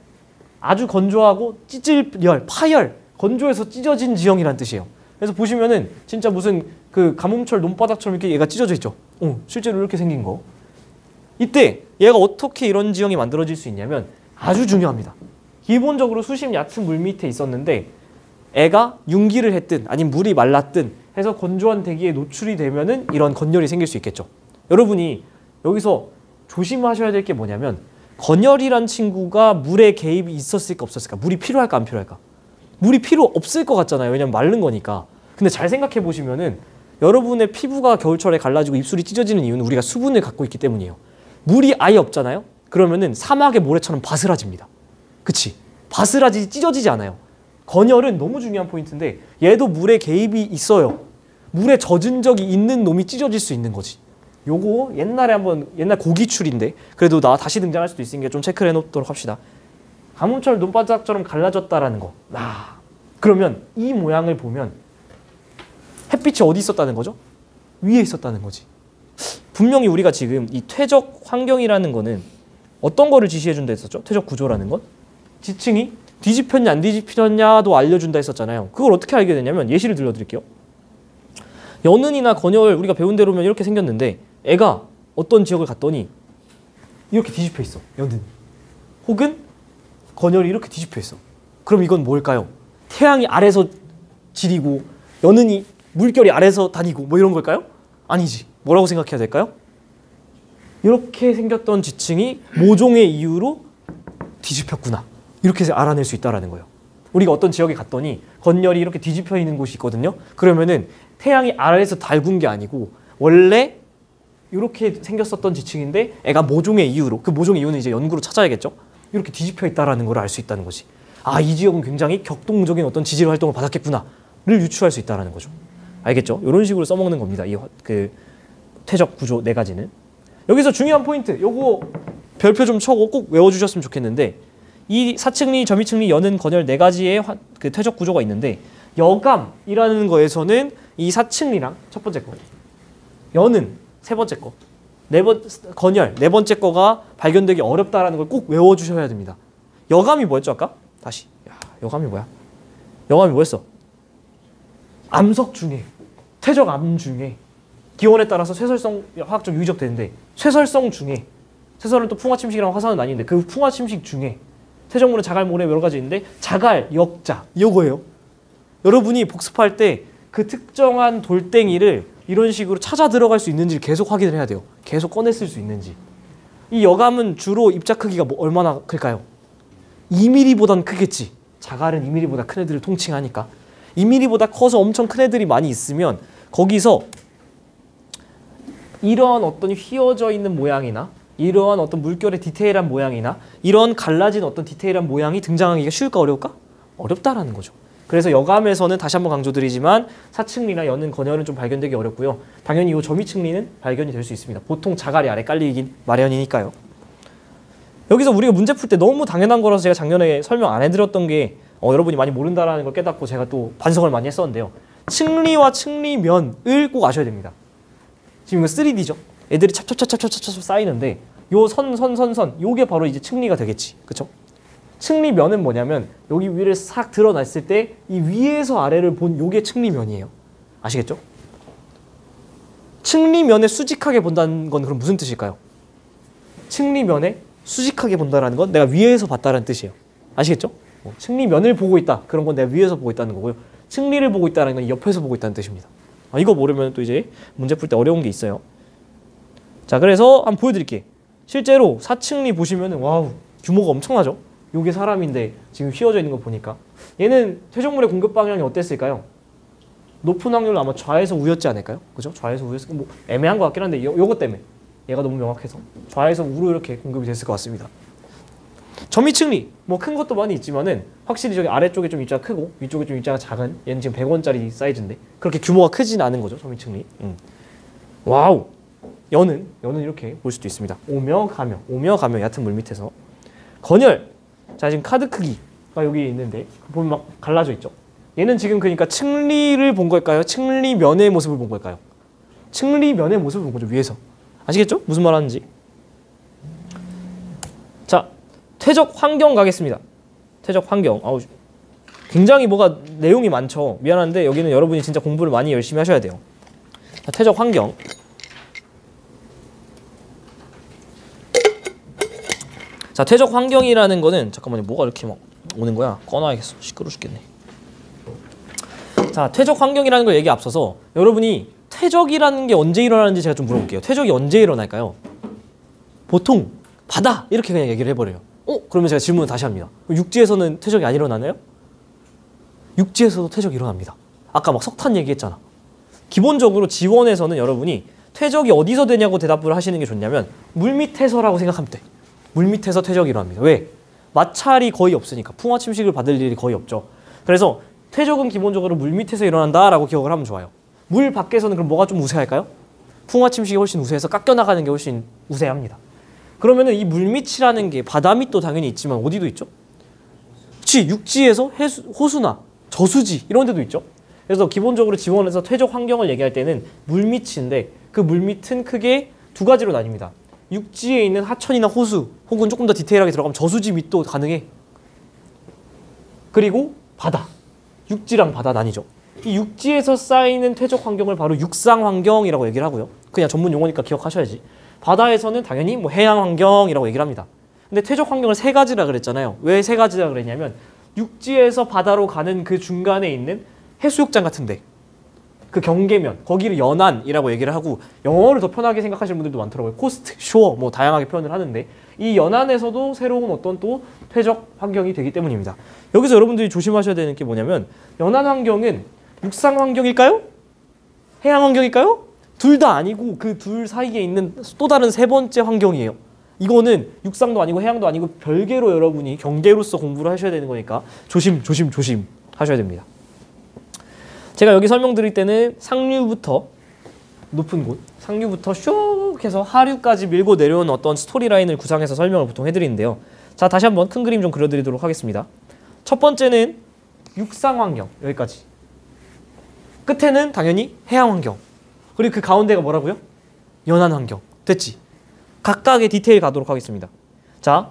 아주 건조하고 찢을 열, 파열. 건조해서 찢어진 지형이라는 뜻이에요. 그래서 보시면은 진짜 무슨 그 가뭄철 논바닥처럼 이렇게 얘가 찢어져 있죠. 실제로 이렇게 생긴 거. 이때 얘가 어떻게 이런 지형이 만들어질 수 있냐면 아주 중요합니다. 기본적으로 수심 얕은 물 밑에 있었는데 애가 융기를 했든 아니면 물이 말랐든 해서 건조한 대기에 노출이 되면은 이런 건열이 생길 수 있겠죠. 여러분이 여기서 조심하셔야 될 게 뭐냐면 건열이란 친구가 물에 개입이 있었을까 없었을까? 물이 필요할까 안 필요할까? 물이 필요 없을 것 같잖아요. 왜냐면 마른 거니까. 근데 잘 생각해 보시면은 여러분의 피부가 겨울철에 갈라지고 입술이 찢어지는 이유는 우리가 수분을 갖고 있기 때문이에요. 물이 아예 없잖아요. 그러면은 사막의 모래처럼 바스라집니다. 그치? 바스라지지 찢어지지 않아요. 건열은 너무 중요한 포인트인데 얘도 물에 개입이 있어요. 물에 젖은 적이 있는 놈이 찢어질 수 있는 거지. 요거 옛날 고기출인데 그래도 나 다시 등장할 수도 있으니까 좀 체크를 해놓도록 합시다. 가뭄철 논바닥처럼 갈라졌다라는 거. 그러면 이 모양을 보면 햇빛이 어디 있었다는 거죠? 위에 있었다는 거지. 분명히 우리가 지금 이 퇴적 환경이라는 거는 어떤 거를 지시해 준다 했었죠? 퇴적 구조라는 건? 지층이 뒤집혔냐 안 뒤집혔냐도 알려준다 했었잖아요. 그걸 어떻게 알게 되냐면 예시를 들려드릴게요. 연은이나 건열 우리가 배운 대로면 이렇게 생겼는데 애가 어떤 지역을 갔더니 이렇게 뒤집혀 있어. 연은. 혹은 건열이 이렇게 뒤집혀 있어. 그럼 이건 뭘까요? 태양이 아래서 지리고 연은이 물결이 아래서 다니고 뭐 이런 걸까요? 아니지. 뭐라고 생각해야 될까요? 이렇게 생겼던 지층이 모종의 이유로 뒤집혔구나. 이렇게 해서 알아낼 수 있다는 거예요. 우리가 어떤 지역에 갔더니 건열이 이렇게 뒤집혀 있는 곳이 있거든요. 그러면은 태양이 아래에서 달군 게 아니고 원래 이렇게 생겼었던 지층인데 애가 모종의 이유로, 그 모종의 이유는 이제 연구로 찾아야겠죠. 이렇게 뒤집혀 있다라는 걸 알 수 있다는 거지. 아, 이 지역은 굉장히 격동적인 어떤 지질 활동을 받았겠구나를 유추할 수 있다는 거죠. 알겠죠? 이런 식으로 써먹는 겁니다. 이 그 퇴적 구조 네 가지는. 여기서 중요한 포인트, 요거 별표 좀 쳐고 꼭 외워주셨으면 좋겠는데, 이 사층리, 점이층리, 연은, 건열 네 가지의 그 퇴적 구조가 있는데, 여감이라는 거에서는 이 사층리랑 첫 번째 거, 연은 세 번째 거, 건열 네 번째 거가 발견되기 어렵다라는 걸 꼭 외워주셔야 됩니다. 여감이 뭐였죠 아까? 다시. 야, 여감이 뭐야? 여감이 뭐였어? 암석 중에, 퇴적 암 중에 기원에 따라서 쇠설성 화학적 유기적 되는데, 쇠설성 중에, 쇠설은 또 풍화침식이랑 화산은 아닌데 그 풍화침식 중에 퇴적물은 자갈, 모래 여러 가지 있는데 자갈, 역자 이거예요. 여러분이 복습할 때 그 특정한 돌덩이를 이런 식으로 찾아 들어갈 수 있는지를 계속 확인을 해야 돼요. 계속 꺼냈을 수 있는지. 이 여감은 주로 입자 크기가 얼마나 클까요? 2mm보단 크겠지. 자갈은 2mm보다 큰 애들을 통칭하니까. 2mm보다 커서 엄청 큰 애들이 많이 있으면 거기서 이런 어떤 휘어져 있는 모양이나 이러한 어떤 물결의 디테일한 모양이나 이런 갈라진 어떤 디테일한 모양이 등장하기가 쉬울까 어려울까? 어렵다라는 거죠. 그래서 여감에서는 다시 한번 강조드리지만 사층리나 연은, 건열은 좀 발견되기 어렵고요. 당연히 이 점이층리는 발견이 될 수 있습니다. 보통 자갈이 아래 깔리긴 마련이니까요. 여기서 우리가 문제 풀 때 너무 당연한 거라서 제가 작년에 설명 안 해드렸던 게 여러분이 많이 모른다라는 걸 깨닫고 제가 또 반성을 많이 했었는데요. 층리와 층리면을 꼭 아셔야 됩니다. 지금 이거 3D죠? 애들이 찹찹찹찹찹찹 쌓이는데 요 선, 요게 바로 이제 층리가 되겠지. 그쵸? 층리면은 뭐냐면 여기 위를 싹 드러났을 때 이 위에서 아래를 본 요게 층리면이에요. 아시겠죠? 층리면에 수직하게 본다는 건 그럼 무슨 뜻일까요? 층리면에 수직하게 본다는 건 내가 위에서 봤다는 뜻이에요. 아시겠죠? 층리면을 보고 있다. 그런 건 내가 위에서 보고 있다는 거고요. 층리를 보고 있다는 건 옆에서 보고 있다는 뜻입니다. 이거 모르면 또 이제 문제 풀 때 어려운 게 있어요. 자, 그래서 한번 보여드릴게요. 실제로 사층리 보시면은 와우, 규모가 엄청나죠? 요게 사람인데 지금 휘어져 있는 거 보니까 얘는 퇴적물의 공급 방향이 어땠을까요? 높은 확률로 아마 좌에서 우였지 않을까요? 그죠? 좌에서 우였을 뭐 애매한 것 같긴 한데 요거 때문에 얘가 너무 명확해서 좌에서 우로 이렇게 공급이 됐을 것 같습니다. 점이층리 뭐 큰 것도 많이 있지만은 확실히 저기 아래쪽에 좀 입자가 크고 위쪽에 좀 입자가 작은, 얘는 지금 100원짜리 사이즈인데 그렇게 규모가 크진 않은 거죠. 점이층리. 와우. 연은 이렇게 볼 수도 있습니다. 오며 가며 얕은 물 밑에서. 건열. 자, 지금 카드 크기가 여기 있는데 보면 막 갈라져 있죠. 얘는 지금 그러니까 층리를 본 걸까요? 층리면의 모습을 본 걸까요? 층리면의 모습을 본 거죠. 위에서. 아시겠죠? 무슨 말 하는지. 자, 퇴적 환경 가겠습니다. 퇴적 환경. 굉장히 뭐가 내용이 많죠. 미안한데 여기는 여러분이 진짜 공부를 많이 열심히 하셔야 돼요. 자, 퇴적 환경. 자, 퇴적 환경이라는 거는 잠깐만요. 뭐가 이렇게 막 오는 거야? 꺼놔야겠어. 시끄러워 죽겠네. 자, 퇴적 환경이라는 걸 얘기 앞서서 여러분이 퇴적이라는 게 언제 일어나는지 제가 좀 물어볼게요. 퇴적이 언제 일어날까요? 보통 바다 이렇게 그냥 얘기를 해버려요. 그러면 제가 질문을 다시 합니다. 육지에서는 퇴적이 안 일어나나요? 육지에서도 퇴적이 일어납니다. 아까 막 석탄 얘기했잖아. 기본적으로 지원에서는 여러분이 퇴적이 어디서 되냐고 대답을 하시는 게 좋냐면 물밑에서라고 생각하면 돼. 물밑에서 퇴적이 일어납니다. 왜? 마찰이 거의 없으니까. 풍화 침식을 받을 일이 거의 없죠. 그래서 퇴적은 기본적으로 물밑에서 일어난다라고 기억을 하면 좋아요. 물 밖에서는 그럼 뭐가 좀 우세할까요? 풍화 침식이 훨씬 우세해서 깎여나가는 게 훨씬 우세합니다. 그러면은 이 물밑이라는 게 바다 밑도 당연히 있지만 어디도 있죠? 그치, 육지에서 호수나 저수지 이런 데도 있죠. 그래서 기본적으로 지원에서 퇴적 환경을 얘기할 때는 물밑인데 그 물밑은 크게 두 가지로 나뉩니다. 육지에 있는 하천이나 호수 혹은 조금 더 디테일하게 들어가면 저수지 밑도 가능해. 그리고 바다. 육지랑 바다 나뉘죠. 이 육지에서 쌓이는 퇴적 환경을 바로 육상 환경이라고 얘기를 하고요. 그냥 전문 용어니까 기억하셔야지. 바다에서는 당연히 뭐 해양 환경이라고 얘기를 합니다. 근데 퇴적 환경을 세 가지라 그랬잖아요. 왜 세 가지라 그랬냐면 육지에서 바다로 가는 그 중간에 있는 해수욕장 같은데 그 경계면 거기를 연안이라고 얘기를 하고 영어를 더 편하게 생각하시는 분들도 많더라고요. 코스트, 쇼어 뭐 다양하게 표현을 하는데 이 연안에서도 새로운 어떤 또 퇴적 환경이 되기 때문입니다. 여기서 여러분들이 조심하셔야 되는 게 뭐냐면 연안 환경은 육상 환경일까요? 해양 환경일까요? 둘 다 아니고 그 둘 사이에 있는 또 다른 세 번째 환경이에요. 이거는 육상도 아니고 해양도 아니고 별개로 여러분이 경계로서 공부를 하셔야 되는 거니까 조심 하셔야 됩니다. 제가 여기 설명드릴 때는 상류부터 높은 곳, 상류부터 슉 해서 하류까지 밀고 내려오는 어떤 스토리라인을 구상해서 설명을 보통 해드리는데요. 자, 다시 한번 큰 그림 좀 그려드리도록 하겠습니다. 첫 번째는 육상 환경, 여기까지. 끝에는 당연히 해양 환경. 그리고 그 가운데가 뭐라고요? 연안 환경. 됐지? 각각의 디테일 가도록 하겠습니다. 자,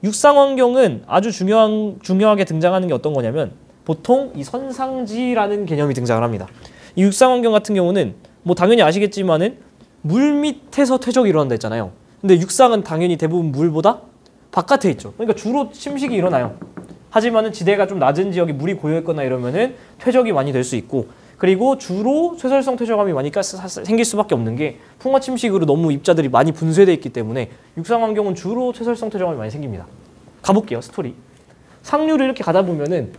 육상 환경은 아주 중요하게 등장하는 게 어떤 거냐면 보통 이 선상지라는 개념이 등장을 합니다. 이 육상 환경 같은 경우는 뭐 당연히 아시겠지만은 물 밑에서 퇴적이 일어난다 했잖아요. 근데 육상은 당연히 대부분 물보다 바깥에 있죠. 그러니까 주로 침식이 일어나요. 하지만은 지대가 좀 낮은 지역에 물이 고여있거나 이러면은 퇴적이 많이 될 수 있고, 그리고 주로 쇠설성 퇴적암이 많이 생길 수밖에 없는 게 풍화 침식으로 너무 입자들이 많이 분쇄되어 있기 때문에 육상 환경은 주로 쇠설성 퇴적암이 많이 생깁니다. 가볼게요. 스토리. 상류를 이렇게 가다 보면은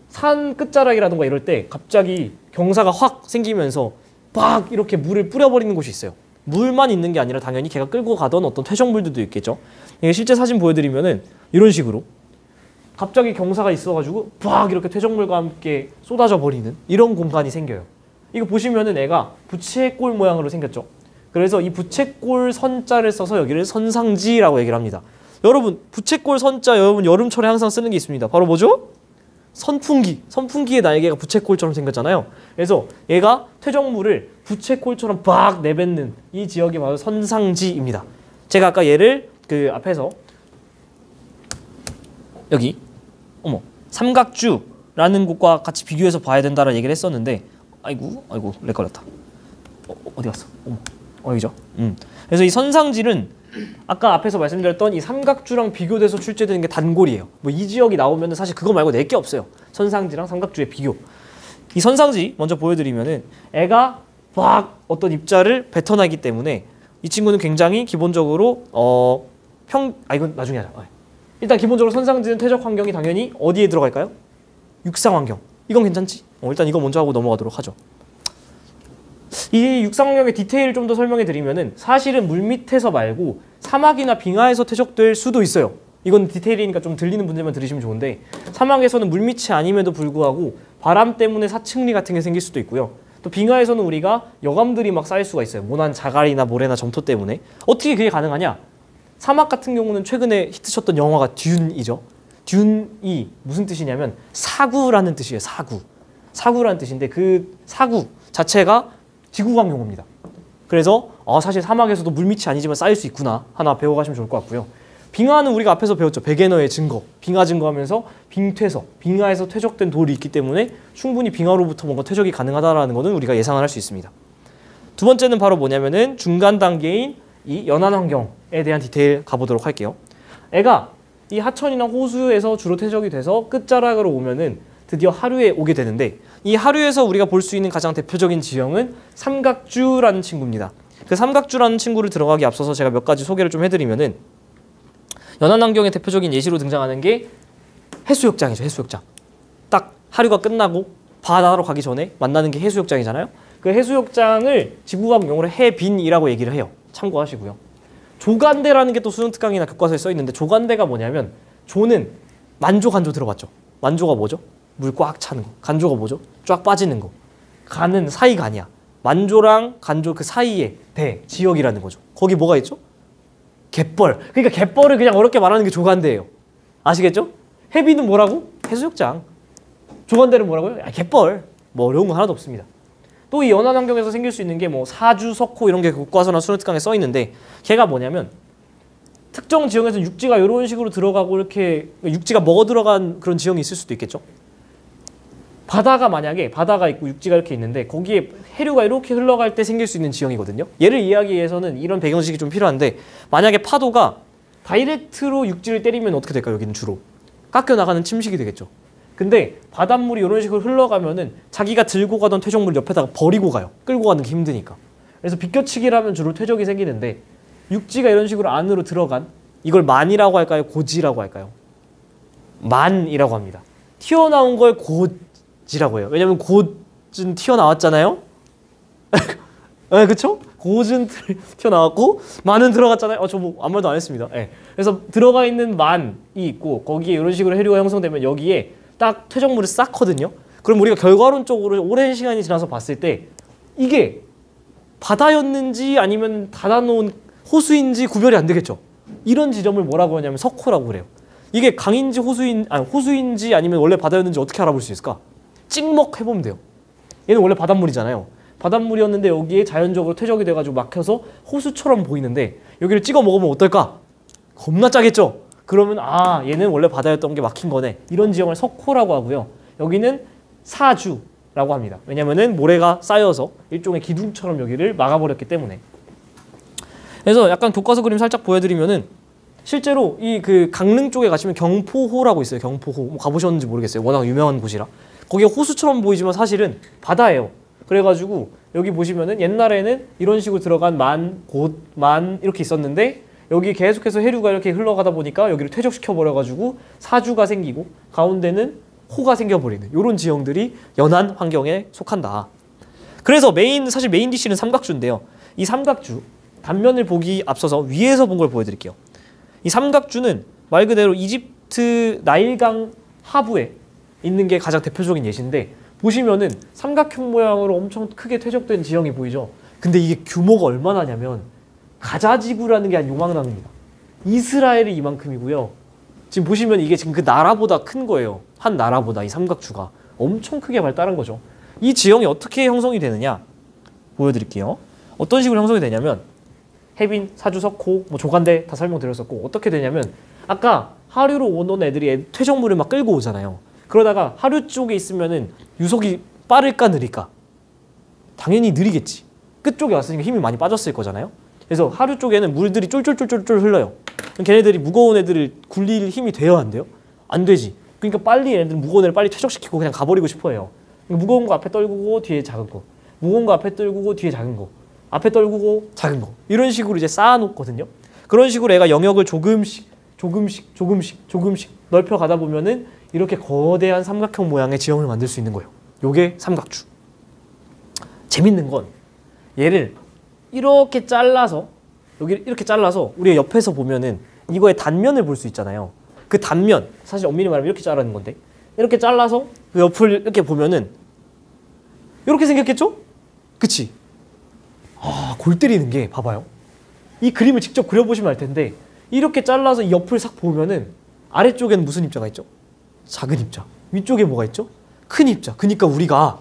산 끝자락이라든가 이럴 때 갑자기 경사가 확 생기면서 막 이렇게 물을 뿌려버리는 곳이 있어요. 물만 있는 게 아니라 당연히 걔가 끌고 가던 어떤 퇴적물들도 있겠죠. 실제 사진 보여드리면은 이런 식으로 갑자기 경사가 있어가지고 막 이렇게 퇴적물과 함께 쏟아져 버리는 이런 공간이 생겨요. 이거 보시면은 애가 부채꼴 모양으로 생겼죠. 그래서 이 부채꼴 선자를 써서 여기를 선상지라고 얘기를 합니다. 여러분, 부채꼴 선자 여러분 여름철에 항상 쓰는 게 있습니다. 바로 뭐죠? 선풍기. 선풍기의 날개가 부채꼴처럼 생겼잖아요. 그래서 얘가 퇴적물을 부채꼴처럼 막 내뱉는 이 지역이 바로 선상지입니다. 제가 아까 얘를 그 앞에서 여기 삼각주라는 곳과 같이 비교해서 봐야 된다라는 얘기를 했었는데 아이고 렉 걸렸다. 어디 갔어? 여기죠. 그래서 이 선상질은 아까 앞에서 말씀드렸던 이 삼각주랑 비교돼서 출제되는 게 단골이에요. 뭐 이 지역이 나오면 사실 그거 말고 낼 게 없어요. 선상지랑 삼각주의 비교. 이 선상지 먼저 보여드리면은 애가 막 어떤 입자를 뱉어내기 때문에 이 친구는 굉장히 기본적으로 이건 나중에 하자. 일단 기본적으로 선상지는 퇴적 환경이 당연히 어디에 들어갈까요? 육상 환경. 이건 괜찮지? 일단 이거 먼저 하고 넘어가도록 하죠. 이 육상 환경의 디테일을 좀 더 설명해 드리면은 사실은 물 밑에서 말고 사막이나 빙하에서 퇴적될 수도 있어요. 이건 디테일이니까 좀 들리는 분들만 들으시면 좋은데 사막에서는 물밑이 아님에도 불구하고 바람 때문에 사층리 같은 게 생길 수도 있고요. 또 빙하에서는 우리가 여감들이 막 쌓일 수가 있어요. 모난 자갈이나 모래나 점토 때문에. 어떻게 그게 가능하냐? 사막 같은 경우는 최근에 히트쳤던 영화가 듄이죠. 듄이 무슨 뜻이냐면 사구라는 뜻이에요. 사구라는 뜻인데 그 사구 자체가 지구광 용어입니다. 그래서 사실 사막에서도 물밑이 아니지만 쌓일 수 있구나 하나 배워가시면 좋을 것 같고요. 빙하는 우리가 앞에서 배웠죠. 베게너의 증거, 빙하 증거하면서 빙퇴석, 빙하에서 퇴적된 돌이 있기 때문에 충분히 빙하로부터 뭔가 퇴적이 가능하다라는 것은 우리가 예상을 할 수 있습니다. 두 번째는 바로 뭐냐면은 중간 단계인 이 연안 환경에 대한 디테일 가보도록 할게요. 애가 이 하천이나 호수에서 주로 퇴적이 돼서 끝자락으로 오면은 드디어 하류에 오게 되는데 이 하류에서 우리가 볼 수 있는 가장 대표적인 지형은 삼각주라는 친구입니다. 그 삼각주라는 친구를 들어가기 앞서서 제가 몇 가지 소개를 좀 해드리면은 연안 환경의 대표적인 예시로 등장하는 게 해수욕장이죠. 해수욕장. 딱 하류가 끝나고 바다로 가기 전에 만나는 게 해수욕장이잖아요. 그 해수욕장을 지구과학 용어로 해빈이라고 얘기를 해요. 참고하시고요. 조간대라는 게 또 수능 특강이나 교과서에 써 있는데 조간대가 뭐냐면 조는 만조 간조 들어봤죠? 만조가 뭐죠? 물 꽉 차는 거. 간조가 뭐죠? 쫙 빠지는 거. 간은 사이가 아니야. 만조랑 간조 그 사이에 대, 지역이라는 거죠. 거기 뭐가 있죠? 갯벌. 그러니까 갯벌을 그냥 어렵게 말하는 게 조간대예요. 아시겠죠? 해비는 뭐라고? 해수욕장. 조간대는 뭐라고요? 갯벌. 뭐 어려운 건 하나도 없습니다. 또 이 연안 환경에서 생길 수 있는 게 뭐 사주, 석호 이런 게 교과서나 수능특강에 써 있는데 걔가 뭐냐면 특정 지형에서 육지가 이런 식으로 들어가고 이렇게 육지가 먹어 들어간 그런 지형이 있을 수도 있겠죠. 바다가 만약에 바다가 있고 육지가 이렇게 있는데 거기에 해류가 이렇게 흘러갈 때 생길 수 있는 지형이거든요. 얘를 이해하기 위해서는 이런 배경식이 좀 필요한데 만약에 파도가 다이렉트로 육지를 때리면 어떻게 될까요? 여기는 주로 깎여 나가는 침식이 되겠죠. 근데 바닷물이 이런 식으로 흘러가면은 자기가 들고 가던 퇴적물 옆에다가 버리고 가요. 끌고 가는 게 힘드니까. 그래서 비껴치기를 하면 주로 퇴적이 생기는데 육지가 이런 식으로 안으로 들어간 이걸 만이라고 할까요? 고지라고 할까요? 만이라고 합니다. 튀어나온 걸 고지라고 해요. 왜냐면 고은 튀어나왔잖아요. 네, 그쵸? 고은 튀어나왔고 만은 들어갔잖아요. 저 뭐 아무 말도 안 했습니다. 네. 그래서 들어가 있는 만이 있고 거기에 이런 식으로 해류가 형성되면 여기에 딱 퇴적물을 쌓거든요. 그럼 우리가 결과론적으로 오랜 시간이 지나서 봤을 때 이게 바다였는지 아니면 닫아놓은 호수인지 구별이 안 되겠죠. 이런 지점을 뭐라고 하냐면 석호라고 그래요. 이게 강인지 호수인지 아니면 원래 바다였는지 어떻게 알아볼 수 있을까? 찍먹 해보면 돼요. 얘는 원래 바닷물이잖아요. 바닷물이었는데 여기에 자연적으로 퇴적이 돼가지고 막혀서 호수처럼 보이는데 여기를 찍어 먹으면 어떨까? 겁나 짜겠죠? 그러면 아 얘는 원래 바다였던 게 막힌 거네. 이런 지형을 석호라고 하고요. 여기는 사주라고 합니다. 왜냐면은 모래가 쌓여서 일종의 기둥처럼 여기를 막아버렸기 때문에. 그래서 약간 교과서 그림 살짝 보여드리면은 실제로 이 그 강릉 쪽에 가시면 경포호라고 있어요. 경포호. 뭐 가보셨는지 모르겠어요. 워낙 유명한 곳이라. 거기가 호수처럼 보이지만 사실은 바다예요. 그래가지고 여기 보시면은 옛날에는 이런 식으로 들어간 만, 곳, 만 이렇게 있었는데 여기 계속해서 해류가 이렇게 흘러가다 보니까 여기를 퇴적시켜 버려가지고 사주가 생기고 가운데는 호가 생겨버리는 이런 지형들이 연안 환경에 속한다. 그래서 사실 메인 디쉬는 삼각주인데요. 이 삼각주 단면을 보기 앞서서 위에서 본 걸 보여드릴게요. 이 삼각주는 말 그대로 이집트 나일강 하부에 있는 게 가장 대표적인 예시인데 보시면은 삼각형 모양으로 엄청 크게 퇴적된 지형이 보이죠. 근데 이게 규모가 얼마나냐면 가자지구라는 게 한 요만합니다. 이스라엘이 이만큼이고요. 지금 보시면 이게 지금 그 나라보다 큰 거예요. 한 나라보다 이 삼각주가 엄청 크게 발달한 거죠. 이 지형이 어떻게 형성이 되느냐 보여드릴게요. 어떤 식으로 형성이 되냐면 해빈, 사주, 석호, 뭐 조간대 다 설명드렸었고 어떻게 되냐면 아까 하류로 오는 애들이 퇴적물을 막 끌고 오잖아요. 그러다가 하류 쪽에 있으면은 유속이 빠를까 느릴까? 당연히 느리겠지. 끝쪽에 왔으니까 힘이 많이 빠졌을 거잖아요. 그래서 하류 쪽에는 물들이 쫄쫄쫄쫄 흘러요. 그럼 걔네들이 무거운 애들을 굴릴 힘이 돼요, 안 돼요? 안 되지. 그러니까 빨리 얘네들은 무거운 애를 빨리 퇴적시키고 그냥 가버리고 싶어 해요. 그러니까 무거운 거 앞에 떨구고 뒤에 작은 거. 무거운 거 앞에 떨구고 뒤에 작은 거. 앞에 떨구고 작은 거. 이런 식으로 이제 쌓아놓거든요. 그런 식으로 애가 영역을 조금씩 넓혀 가다 보면은 이렇게 거대한 삼각형 모양의 지형을 만들 수 있는 거예요. 요게 삼각주. 재밌는 건 얘를 이렇게 잘라서 여기 이렇게 잘라서 우리가 옆에서 보면은 이거의 단면을 볼 수 있잖아요. 그 단면 사실 엄밀히 말하면 이렇게 자르는 건데 이렇게 잘라서 그 옆을 이렇게 보면은 이렇게 생겼겠죠? 그치? 아, 골 때리는 게 봐봐요. 이 그림을 직접 그려보시면 알 텐데 이렇게 잘라서 이 옆을 싹 보면은 아래쪽에는 무슨 입자가 있죠? 작은 입자. 위쪽에 뭐가 있죠? 큰 입자. 그러니까 우리가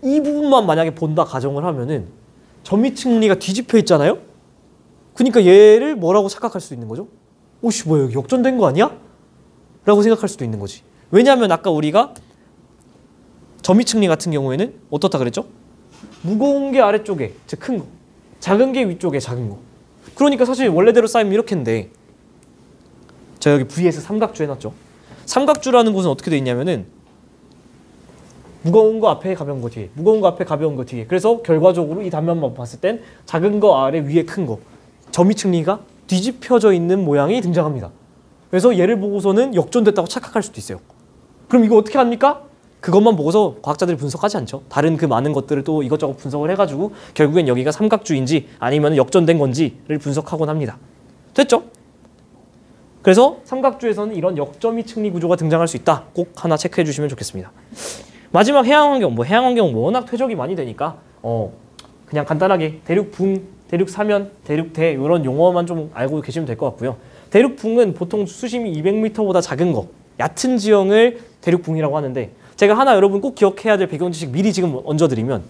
이 부분만 만약에 본다 가정을 하면은 점이층리가 뒤집혀 있잖아요? 그러니까 얘를 뭐라고 착각할 수 있는 거죠? 오씨 뭐야 여기 역전된 거 아니야? 라고 생각할 수도 있는 거지. 왜냐하면 아까 우리가 점이층리 같은 경우에는 어떻다 그랬죠? 무거운 게 아래쪽에 즉 큰 거, 작은 게 위쪽에 작은 거. 그러니까 사실 원래대로 쌓이면 이렇게인데 제가 여기 vs 삼각주 해놨죠. 삼각주라는 곳은 어떻게 돼 있냐면은 무거운 거 앞에 가벼운 거 뒤에, 무거운 거 앞에 가벼운 거 뒤에. 그래서 결과적으로 이 단면만 봤을 땐 작은 거 아래 위에 큰 거, 점이층리가 뒤집혀져 있는 모양이 등장합니다. 그래서 얘를 보고서는 역전됐다고 착각할 수도 있어요. 그럼 이거 어떻게 합니까? 그것만 보고서 과학자들이 분석하지 않죠. 다른 그 많은 것들을 또 이것저것 분석을 해가지고 결국엔 여기가 삼각주인지 아니면 역전된 건지를 분석하곤 합니다. 됐죠? 그래서 삼각주에서는 이런 역점이 층리 구조가 등장할 수 있다. 꼭 하나 체크해 주시면 좋겠습니다. 마지막 해양환경, 해양환경은 워낙 퇴적이 많이 되니까 그냥 간단하게 대륙붕, 대륙사면, 대륙대 이런 용어만 좀 알고 계시면 될 것 같고요. 대륙붕은 보통 수심이 200m보다 작은 거, 얕은 지형을 대륙붕이라고 하는데 제가 하나 여러분 꼭 기억해야 될 배경 지식 미리 지금 얹어드리면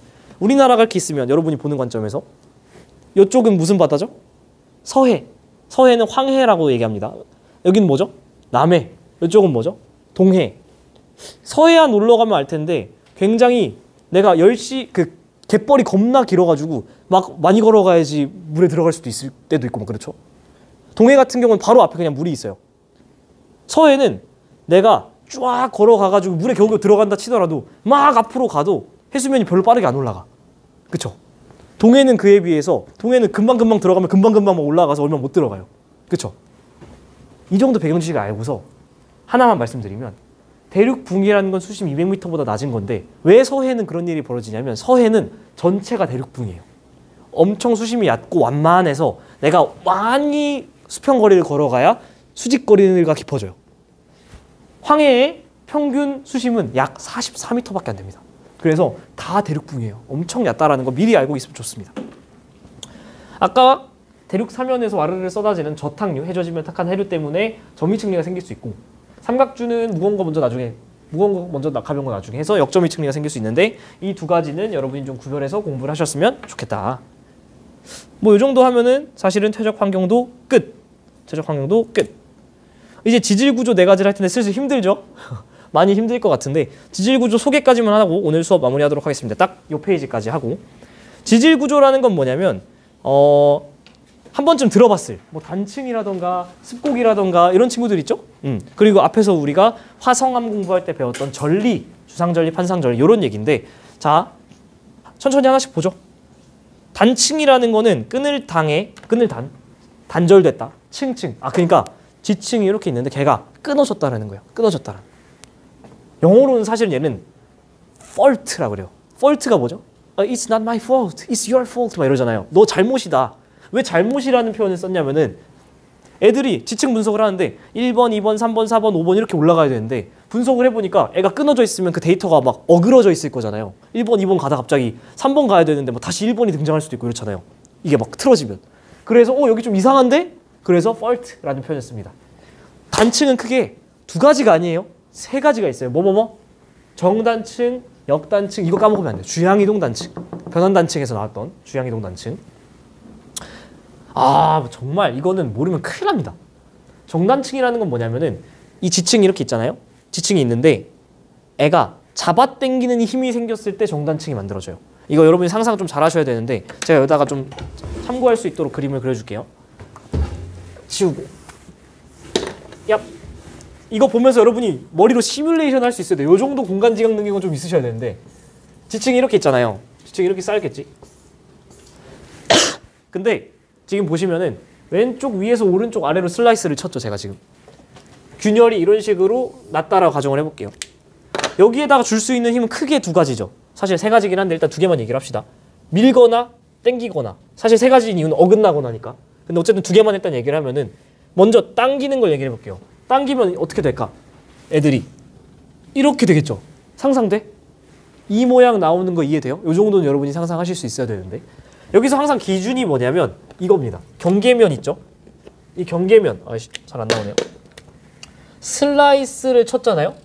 우리나라가 이렇게 있으면 여러분이 보는 관점에서 이쪽은 무슨 바다죠? 서해. 서해는 황해라고 얘기합니다. 여기는 뭐죠? 남해. 이쪽은 뭐죠? 동해. 서해안 놀러 가면 알 텐데 굉장히 내가 10시 그 갯벌이 겁나 길어가지고 막 많이 걸어가야지 물에 들어갈 수도 있을 때도 있고 막 그렇죠. 동해 같은 경우는 바로 앞에 그냥 물이 있어요. 서해는 내가 쫙 걸어가가지고 물에 겨우겨우 들어간다 치더라도 막 앞으로 가도 해수면이 별로 빠르게 안 올라가. 그쵸? 동해는 그에 비해서 동해는 금방금방 들어가면 금방금방 올라가서 얼마 못 들어가요. 그쵸? 이 정도 배경 지식을 알고서 하나만 말씀드리면 대륙 붕이라는 건 수심 200m보다 낮은 건데 왜 서해는 그런 일이 벌어지냐면 서해는 전체가 대륙 붕이에요. 엄청 수심이 얕고 완만해서 내가 많이 수평거리를 걸어가야 수직거리가 깊어져요. 황해의 평균 수심은 약 44m밖에 안 됩니다. 그래서 다 대륙붕이에요. 엄청 얕다라는 거 미리 알고 있으면 좋습니다. 아까 대륙 사면에서 와르르 쏟아지는 저탁류, 해저지면 탁한 해류 때문에 점이층리가 생길 수 있고 삼각주는 무거운 거 먼저 나중에 무거운 거 먼저 가벼운 거 나중에 해서 역점이층리가 생길 수 있는데 이 두 가지는 여러분이 좀 구별해서 공부를 하셨으면 좋겠다. 뭐 이 정도 하면은 사실은 퇴적 환경도 끝. 퇴적 환경도 끝. 이제 지질 구조 네 가지를 할 텐데 슬슬 힘들죠? 많이 힘들 것 같은데 지질 구조 소개까지만 하고 오늘 수업 마무리하도록 하겠습니다. 딱 이 페이지까지 하고 지질 구조라는 건 뭐냐면 한 번쯤 들어봤을 뭐 단층이라던가 습곡이라던가 이런 친구들 있죠? 그리고 앞에서 우리가 화성암 공부할 때 배웠던 전리, 주상전리, 판상전리 이런 얘기인데 자 천천히 하나씩 보죠. 단층이라는 거는 단절됐다. 층층. 그러니까 지층이 이렇게 있는데 걔가 끊어졌다라는 거예요. 끊어졌다라는. 영어로는 사실은 얘는 fault라고 그래요. fault가 뭐죠? It's not my fault. It's your fault. 막 이러잖아요. 너 잘못이다. 왜 잘못이라는 표현을 썼냐면은 애들이 지층 분석을 하는데 1번, 2번, 3번, 4번, 5번 이렇게 올라가야 되는데 분석을 해보니까 애가 끊어져 있으면 그 데이터가 막 어그러져 있을 거잖아요. 1번, 2번 가다 갑자기 3번 가야 되는데 뭐 다시 1번이 등장할 수도 있고 이렇잖아요. 이게 막 틀어지면. 그래서 여기 좀 이상한데? 그래서 fault라는 표현을 씁니다. 단층은 크게 두 가지가 아니에요. 세 가지가 있어요. 정단층, 역단층 이거 까먹으면 안 돼요. 주양이동 단층. 변환단층에서 나왔던 주양이동 단층. 정말 이거는 모르면 큰일 납니다. 정단층이라는 건 뭐냐면은 이 지층이 이렇게 있잖아요. 지층이 있는데 애가 잡아당기는 힘이 생겼을 때 정단층이 만들어져요. 이거 여러분이 상상 좀 잘 하셔야 되는데 제가 여기다가 좀 참고할 수 있도록 그림을 그려줄게요. 지우고 얍. 이거 보면서 여러분이 머리로 시뮬레이션 할 수 있어야 돼요. 이 정도 공간지각 능력은 좀 있으셔야 되는데 지층이 이렇게 있잖아요. 지층이 이렇게 쌓였겠지. 근데 지금 보시면은 왼쪽 위에서 오른쪽 아래로 슬라이스를 쳤죠. 제가 지금 균열이 이런 식으로 났다라고 가정을 해볼게요. 여기에다가 줄 수 있는 힘은 크게 두 가지죠. 사실 세 가지긴 한데 일단 두 개만 얘기를 합시다. 밀거나 땡기거나. 사실 세 가지인 이유는 어긋나거나니까. 근데 어쨌든 두 개만 일단 얘기를 하면은 먼저 당기는 걸 얘기를 해볼게요. 당기면 어떻게 될까? 애들이 이렇게 되겠죠. 상상돼? 이 모양 나오는 거 이해돼요? 이 정도는 여러분이 상상하실 수 있어야 되는데 여기서 항상 기준이 뭐냐면 이겁니다. 경계면 있죠? 이 경계면 잘 안 나오네요. 슬라이스를 쳤잖아요.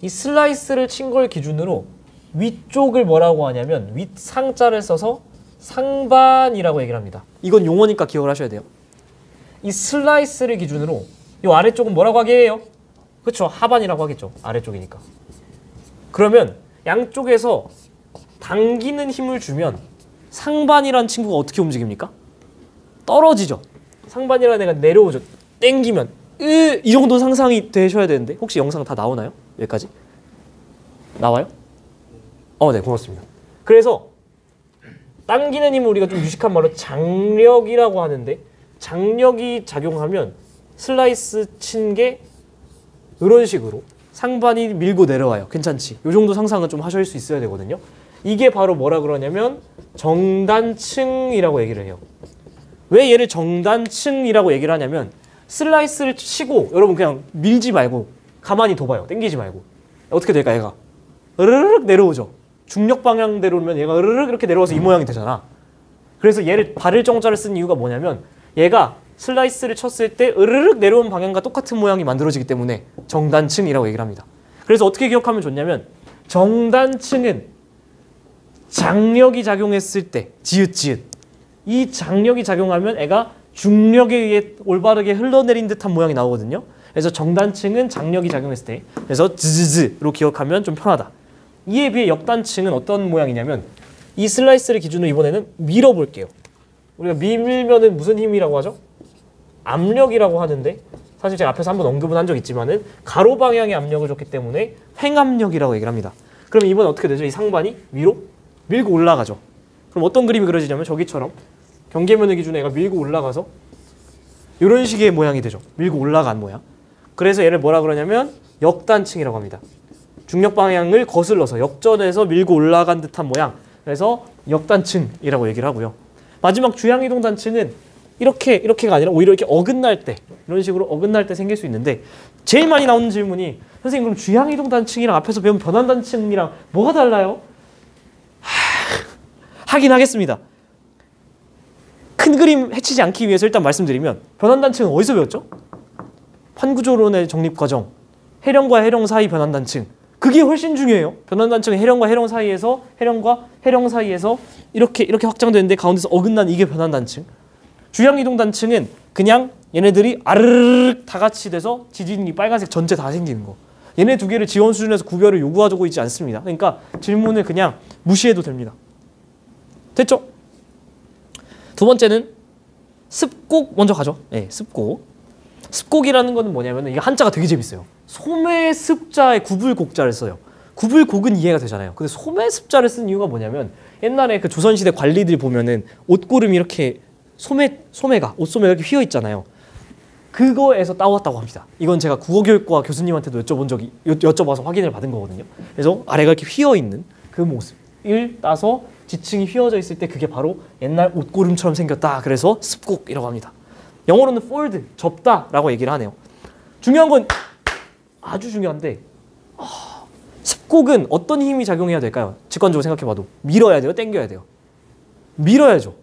이 슬라이스를 친 걸 기준으로 위쪽을 뭐라고 하냐면 윗상자를 써서 상반이라고 얘기를 합니다. 이건 용어니까 기억을 하셔야 돼요. 이 슬라이스를 기준으로 이 아래쪽은 뭐라고 하게요? 그렇죠. 하반이라고 하겠죠. 아래쪽이니까. 그러면 양쪽에서 당기는 힘을 주면 상반이라는 친구가 어떻게 움직입니까? 떨어지죠. 상반이라는 애가 내려오죠. 땡기면 이 정도 상상이 되셔야 되는데 혹시 영상 다 나오나요? 여기까지? 나와요? 네, 고맙습니다. 그래서 당기는 힘을 우리가 좀 유식한 말로 장력이라고 하는데 장력이 작용하면 슬라이스 친 게 이런 식으로 상반이 밀고 내려와요. 괜찮지? 이 정도 상상은 좀 하실 수 있어야 되거든요. 이게 바로 뭐라 그러냐면 정단층이라고 얘기를 해요. 왜 얘를 정단층이라고 얘기를 하냐면 슬라이스를 치고 여러분 그냥 밀지 말고 가만히 둬봐요. 당기지 말고. 어떻게 될까 얘가? 으르륵 내려오죠. 중력 방향대로면 얘가 으르륵 이렇게 내려와서 이 모양이 되잖아. 그래서 얘를 발을 정자를 쓴 이유가 뭐냐면 얘가 슬라이스를 쳤을 때 으르륵 내려온 방향과 똑같은 모양이 만들어지기 때문에 정단층이라고 얘기를 합니다. 그래서 어떻게 기억하면 좋냐면 정단층은 장력이 작용했을 때 지읒 이 장력이 작용하면 애가 중력에 의해 올바르게 흘러내린 듯한 모양이 나오거든요. 그래서 정단층은 장력이 작용했을 때 그래서 즈즈즈로 기억하면 좀 편하다. 이에 비해 역단층은 어떤 모양이냐면 이 슬라이스를 기준으로 이번에는 밀어볼게요. 우리가 밀면은 무슨 힘이라고 하죠? 압력이라고 하는데 사실 제가 앞에서 한번 언급은 한 적 있지만은 가로 방향의 압력을 줬기 때문에 횡압력이라고 얘기를 합니다. 그럼 이번 어떻게 되죠? 이 상반이 위로 밀고 올라가죠. 그럼 어떤 그림이 그려지냐면 저기처럼 경계면을 기준으로 얘가 밀고 올라가서 이런 식의 모양이 되죠. 밀고 올라간 모양. 그래서 얘를 뭐라 그러냐면 역단층이라고 합니다. 중력 방향을 거슬러서 역전해서 밀고 올라간 듯한 모양. 그래서 역단층이라고 얘기를 하고요. 마지막 주향이동 단층은 이렇게가 아니라 오히려 이렇게 어긋날 때 이런 식으로 어긋날 때 생길 수 있는데 제일 많이 나오는 질문이 선생님 그럼 주향이동 단층이랑 앞에서 배운 변환 단층이랑 뭐가 달라요? 하긴 하겠습니다. 큰 그림 해치지 않기 위해서 일단 말씀드리면 변환 단층은 어디서 배웠죠? 판구조론의 정립 과정, 해령과 해령 사이 변환 단층. 그게 훨씬 중요해요. 변환 단층은 해령과 해령 사이에서 해령과 해령 사이에서 이렇게 확장되는데 가운데서 어긋난 이게 변환 단층. 주향 이동 단층은 그냥 얘네들이 아르르륵 다 같이 돼서 지진이 빨간색 전체 다 생기는 거. 얘네 두 개를 지원 수준에서 구별을 요구하고 있지 않습니다. 그러니까 질문을 그냥 무시해도 됩니다. 됐죠? 두 번째는 습곡 먼저 가죠. 네, 습곡. 습곡이라는 거는 뭐냐면 이게 한자가 되게 재밌어요. 소매습자에 구불곡자를 써요. 구불곡은 이해가 되잖아요. 근데 소매습자를 쓴 이유가 뭐냐면 옛날에 그 조선시대 관리들 보면은 옷고름이 이렇게 소매가 옷소매가 이렇게 휘어 있잖아요. 그거에서 따왔다고 합니다. 이건 제가 국어교육과 교수님한테도 여쭤봐서 확인을 받은 거거든요. 그래서 아래가 이렇게 휘어 있는 그 모습을 따서 지층이 휘어져 있을 때 그게 바로 옛날 옷고름처럼 생겼다. 그래서 습곡이라고 합니다. 영어로는 fold, 접다라고 얘기를 하네요. 중요한 건 아주 중요한데 습곡은 어떤 힘이 작용해야 될까요? 직관적으로 생각해봐도 밀어야 돼요? 당겨야 돼요? 밀어야죠.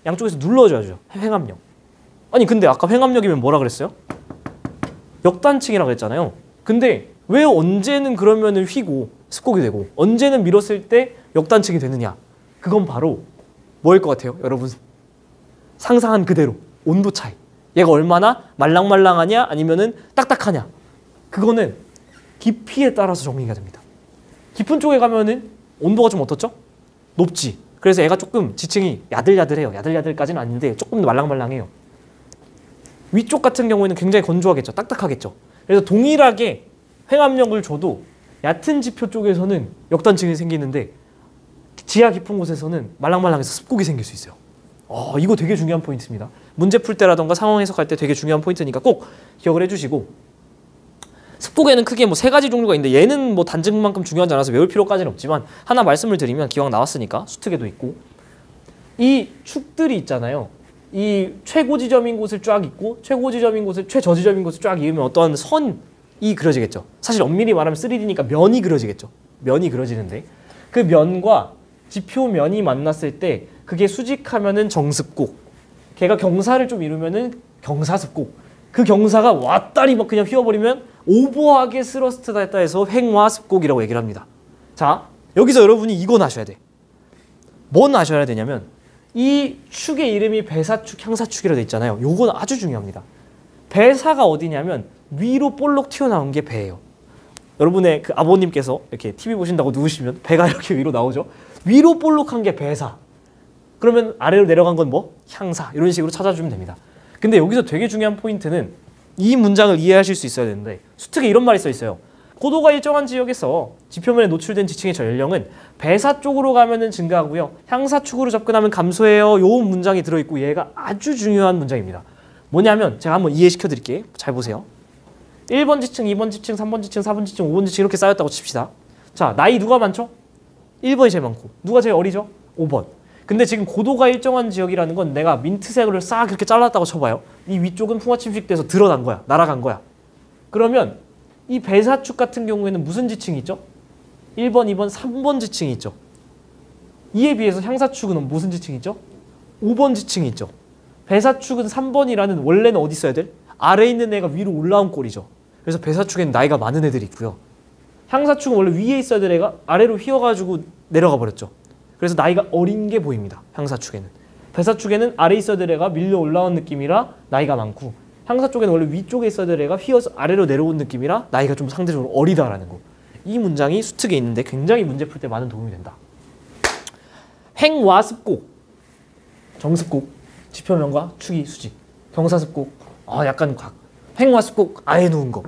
양쪽에서 눌러줘야죠. 횡압력. 아니 근데 아까 횡압력이면 뭐라 그랬어요? 역단층이라고 그랬잖아요. 근데 왜 언제는 그러면은 휘고 습곡이 되고 언제는 밀었을 때 역단층이 되느냐? 그건 바로 뭐일 것 같아요? 여러분 상상한 그대로 온도 차이. 얘가 얼마나 말랑말랑하냐 아니면은 딱딱하냐. 그거는 깊이에 따라서 정리가 됩니다. 깊은 쪽에 가면은 온도가 좀 어떻죠? 높지. 그래서 얘가 조금 지층이 야들야들해요. 야들야들까지는 아닌데 조금 말랑말랑해요. 위쪽 같은 경우에는 굉장히 건조하겠죠. 딱딱하겠죠. 그래서 동일하게 횡압력을 줘도 얕은 지표 쪽에서는 역단층이 생기는데 지하 깊은 곳에서는 말랑말랑해서 습곡이 생길 수 있어요. 이거 되게 중요한 포인트입니다. 문제 풀 때라던가 상황 해석할 때 되게 중요한 포인트니까 꼭 기억을 해주시고 습곡에는 크게 뭐 3가지 종류가 있는데 얘는 뭐 단증만큼 중요하지 않아서 외울 필요까지는 없지만 하나 말씀을 드리면 기왕 나왔으니까 수특에도 있고 이 축들이 있잖아요. 이 최고 지점인 곳을 쫙 있고 최고 지점인 곳을 최저 지점인 곳을 쫙 이으면 어떤 선이 그려지겠죠. 사실 엄밀히 말하면 3D니까 면이 그려지겠죠. 면이 그려지는데 그 면과 지표면이 만났을 때 그게 수직하면은 정습곡, 걔가 경사를 좀 이루면은 경사습곡. 그 경사가 왔다리 막 그냥 휘어버리면 오버하게 스러스트다 했다 해서 횡화습곡이라고 얘기를 합니다. 자, 여기서 여러분이 이건 아셔야 돼. 뭔 아셔야 되냐면 이 축의 이름이 배사축, 향사축이라고 돼 있잖아요. 요건 아주 중요합니다. 배사가 어디냐면 위로 볼록 튀어나온 게 배예요. 여러분의 그 아버님께서 이렇게 TV 보신다고 누우시면 배가 이렇게 위로 나오죠. 위로 볼록한 게 배사. 그러면 아래로 내려간 건 뭐? 향사. 이런 식으로 찾아주면 됩니다. 근데 여기서 되게 중요한 포인트는 이 문장을 이해하실 수 있어야 되는데 수특에 이런 말이 써 있어요. 고도가 일정한 지역에서 지표면에 노출된 지층의 전력은 배사 쪽으로 가면은 증가하고요. 향사 축으로 접근하면 감소해요. 요 문장이 들어있고 얘가 아주 중요한 문장입니다. 뭐냐면 제가 한번 이해시켜 드릴게요. 잘 보세요. 1번 지층, 2번 지층, 3번 지층, 4번 지층, 5번 지층 이렇게 쌓였다고 칩시다. 자, 나이 누가 많죠? 1번이 제일 많고 누가 제일 어리죠? 5번. 근데 지금 고도가 일정한 지역이라는 건 내가 민트색으로 싹 이렇게 잘랐다고 쳐봐요. 이 위쪽은 풍화 침식돼서 드러난 거야. 날아간 거야. 그러면 이 배사축 같은 경우에는 무슨 지층이 있죠? 1번, 2번, 3번 지층이 있죠. 이에 비해서 향사축은 무슨 지층이 있죠? 5번 지층이 있죠. 배사축은 3번이라는 원래는 어디 있어야 돼? 아래에 있는 애가 위로 올라온 꼴이죠. 그래서 배사축에는 나이가 많은 애들이 있고요. 향사축은 원래 위에 있어야 될 애가 아래로 휘어가지고 내려가 버렸죠. 그래서 나이가 어린 게 보입니다. 향사 축에는. 배사 축에는 아래 있어야 될 애가 밀려 올라온 느낌이라 나이가 많고, 향사 쪽에는 원래 위쪽에 있어야 될 애가 휘어서 아래로 내려온 느낌이라 나이가 좀 상대적으로 어리다라는 거. 이 문장이 수특에 있는데 굉장히 문제 풀 때 많은 도움이 된다. 행와습곡, 정습곡, 지표명과 축이 수직, 경사습곡, 약간 각, 행와습곡 아예 누운 거.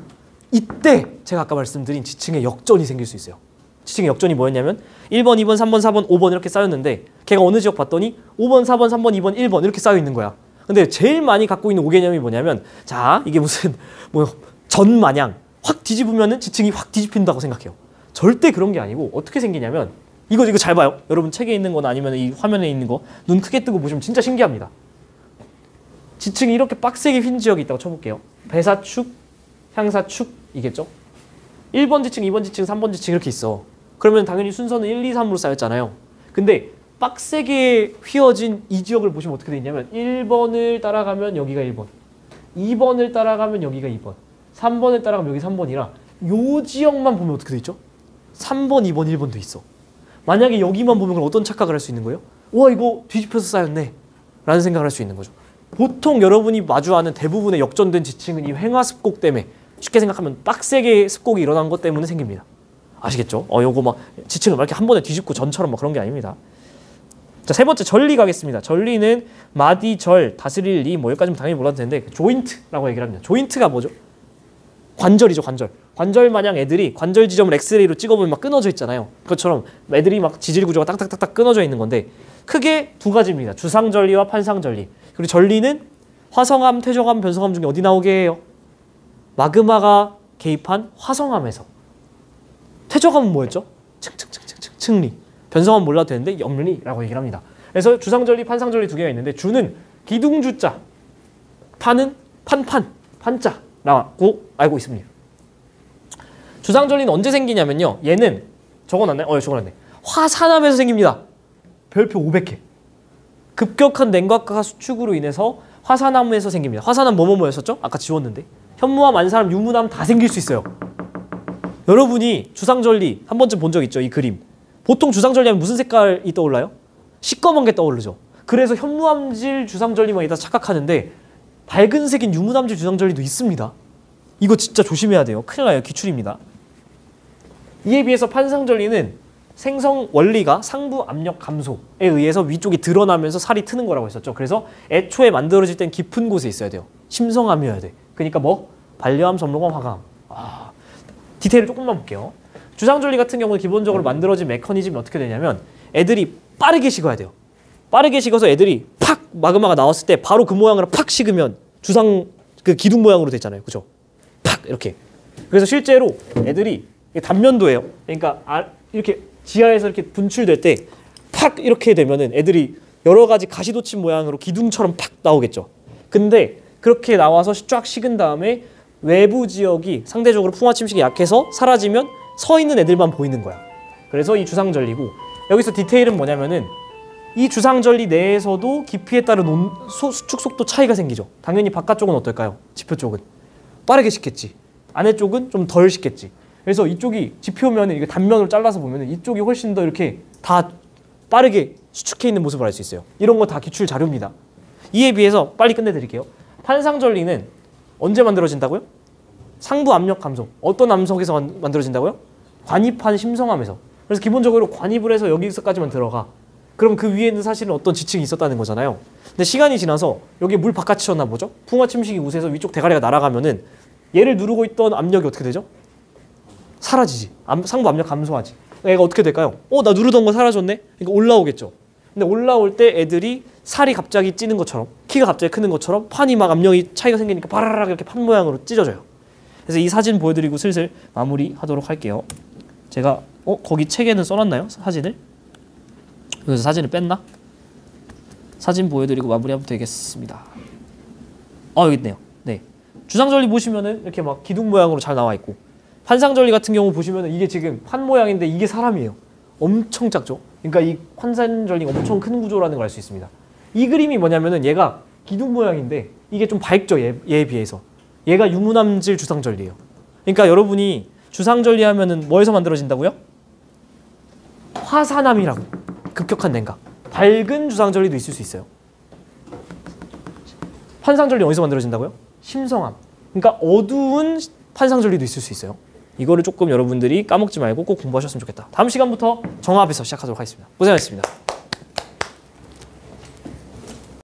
이때 제가 아까 말씀드린 지층의 역전이 생길 수 있어요. 지층의 역전이 뭐였냐면 1번, 2번, 3번, 4번, 5번 이렇게 쌓였는데 걔가 어느 지역 봤더니 5번, 4번, 3번, 2번, 1번 이렇게 쌓여 있는 거야. 근데 제일 많이 갖고 있는 오개념이 뭐냐면, 자, 이게 무슨 전 마냥 확 뒤집으면은 지층이 확 뒤집힌다고 생각해요. 절대 그런 게 아니고 어떻게 생기냐면, 이거 잘 봐요. 여러분 책에 있는 거나 아니면 이 화면에 있는 거 눈 크게 뜨고 보시면 진짜 신기합니다. 지층이 이렇게 빡세게 휜 지역이 있다고 쳐볼게요. 배사축, 향사축이겠죠? 1번 지층, 2번 지층, 3번 지층 이렇게 있어. 그러면 당연히 순서는 1, 2, 3으로 쌓였잖아요. 근데 빡세게 휘어진 이 지역을 보시면 어떻게 돼 있냐면 1번을 따라가면 여기가 1번, 2번을 따라가면 여기가 2번, 3번을 따라가면 여기 3번이라 요 지역만 보면 어떻게 돼 있죠? 3번, 2번, 1번도 있어. 만약에 여기만 보면 그럼 어떤 착각을 할 수 있는 거예요? 와, 이거 뒤집혀서 쌓였네 라는 생각을 할 수 있는 거죠. 보통 여러분이 마주하는 대부분의 역전된 지층은 이 횡화습곡 때문에, 쉽게 생각하면 빡세게 습곡이 일어난 것 때문에 생깁니다. 아시겠죠? 요거 막 지층을 막 이렇게 한 번에 뒤집고 전처럼 막 그런 게 아닙니다. 자, 세 번째 전리 가겠습니다. 전리는 마디, 절, 다스릴 리, 여기까지는 당연히 몰라도 되는데 조인트라고 얘기를 합니다. 조인트가 뭐죠? 관절이죠, 관절. 관절 마냥 애들이 관절 지점을 엑스레이로 찍어보면 막 끊어져 있잖아요. 그것처럼 애들이 막 지질 구조가 딱딱딱딱 끊어져 있는 건데, 크게 두 가지입니다. 주상전리와 판상전리. 그리고 전리는 화성암, 퇴적암, 변성암 중에 어디 나오게 해요? 마그마가 개입한 화성암에서. 퇴적암은 뭐였죠? 층리. 변성암 몰라도 되는데 염리라고 얘기를 합니다. 그래서 주상전리, 판상전리 두 개가 있는데, 주는 기둥주자, 판은 판자라고 알고 있습니다. 주상전리는 언제 생기냐면요, 얘는 적어놨나요? 적어놨네. 화산암에서 생깁니다. 별표 500개. 급격한 냉각과 수축으로 인해서 화산암에서 생깁니다. 화산암 뭐였었죠? 아까 지웠는데. 현무암, 안산암, 유문암 다 생길 수 있어요. 여러분이 주상전리 한 번쯤 본 적 있죠? 이 그림. 보통 주상전리 하면 무슨 색깔이 떠올라요? 시꺼먼 게 떠오르죠. 그래서 현무암질 주상전리만 이다 착각하는데 밝은 색인 유문암질 주상전리도 있습니다. 이거 진짜 조심해야 돼요. 큰일 나요. 기출입니다. 이에 비해서 판상전리는 생성 원리가 상부 압력 감소에 의해서 위쪽이 드러나면서 살이 트는 거라고 했었죠. 그래서 애초에 만들어질 땐 깊은 곳에 있어야 돼요. 심성암이어야 돼. 그러니까 반려암, 점록암, 화가암. 디테일을 조금만 볼게요. 주상전리 같은 경우는 기본적으로 만들어진 메커니즘이 어떻게 되냐면, 애들이 빠르게 식어야 돼요. 빠르게 식어서 애들이 팍 마그마가 나왔을 때 바로 그 모양으로 팍 식으면 주상 그 기둥 모양으로 됐잖아요. 그죠? 팍 이렇게. 그래서 실제로 애들이 단면도예요. 그러니까 이렇게 지하에서 이렇게 분출될 때 팍 이렇게 되면은 애들이 여러 가지 가시돋친 모양으로 기둥처럼 팍 나오겠죠. 근데 그렇게 나와서 쫙 식은 다음에 외부 지역이 상대적으로 풍화 침식이 약해서 사라지면 서 있는 애들만 보이는 거야. 그래서 이 주상전리고, 여기서 디테일은 뭐냐면은 이 주상전리 내에서도 깊이에 따른 수축 속도 차이가 생기죠. 당연히 바깥쪽은 어떨까요? 지표 쪽은 빠르게 식겠지. 안에 쪽은 좀 덜 식겠지. 그래서 이쪽이 지표면은 이게 단면으로 잘라서 보면은 이쪽이 훨씬 더 이렇게 다 빠르게 수축해 있는 모습을 알 수 있어요. 이런 거 다 기출 자료입니다. 이에 비해서 빨리 끝내드릴게요. 판상전리는 언제 만들어진다고요? 상부 압력 감소. 어떤 암석에서 만들어진다고요? 관입한 심성암에서. 그래서 기본적으로 관입을 해서 여기서까지만 들어가. 그럼 그 위에는 사실은 어떤 지층이 있었다는 거잖아요. 근데 시간이 지나서 여기 물 바깥이었나 보죠? 풍화 침식이 우세해서 위쪽 대가리가 날아가면은 얘를 누르고 있던 압력이 어떻게 되죠? 사라지지. 상부 압력 감소하지. 얘가 어떻게 될까요? 나 누르던 거 사라졌네? 그러니까 올라오겠죠. 근데 올라올 때 애들이 살이 갑자기 찌는 것처럼, 키가 갑자기 크는 것처럼 판이 막 압력이 차이가 생기니까 바라락 이렇게 판 모양으로 찢어져요. 그래서 이 사진 보여드리고 슬슬 마무리하도록 할게요. 제가 거기 책에는 써놨나요? 사진을? 여기서 사진을 뺐나? 사진 보여드리고 마무리하면 되겠습니다. 여기 있네요. 네. 주상전리 보시면은 이렇게 막 기둥 모양으로 잘 나와 있고, 판상전리 같은 경우 보시면은 이게 지금 판 모양인데 이게 사람이에요. 엄청 작죠? 그러니까 이 판상전리가 엄청 큰 구조라는 걸 알 수 있습니다. 이 그림이 뭐냐면은 얘가 기둥 모양인데 이게 좀 밝죠, 얘에 비해서. 얘가 유문암질 주상전리예요. 그러니까 여러분이 주상전리 하면은 뭐에서 만들어진다고요? 화산암이라고. 급격한 냉각. 밝은 주상절리도 있을 수 있어요. 환상절리 어디서 만들어진다고요? 심성암. 그러니까 어두운 환상절리도 있을 수 있어요. 이거를 조금 여러분들이 까먹지 말고 꼭 공부하셨으면 좋겠다. 다음 시간부터 정합에서 시작하도록 하겠습니다. 고생하셨습니다.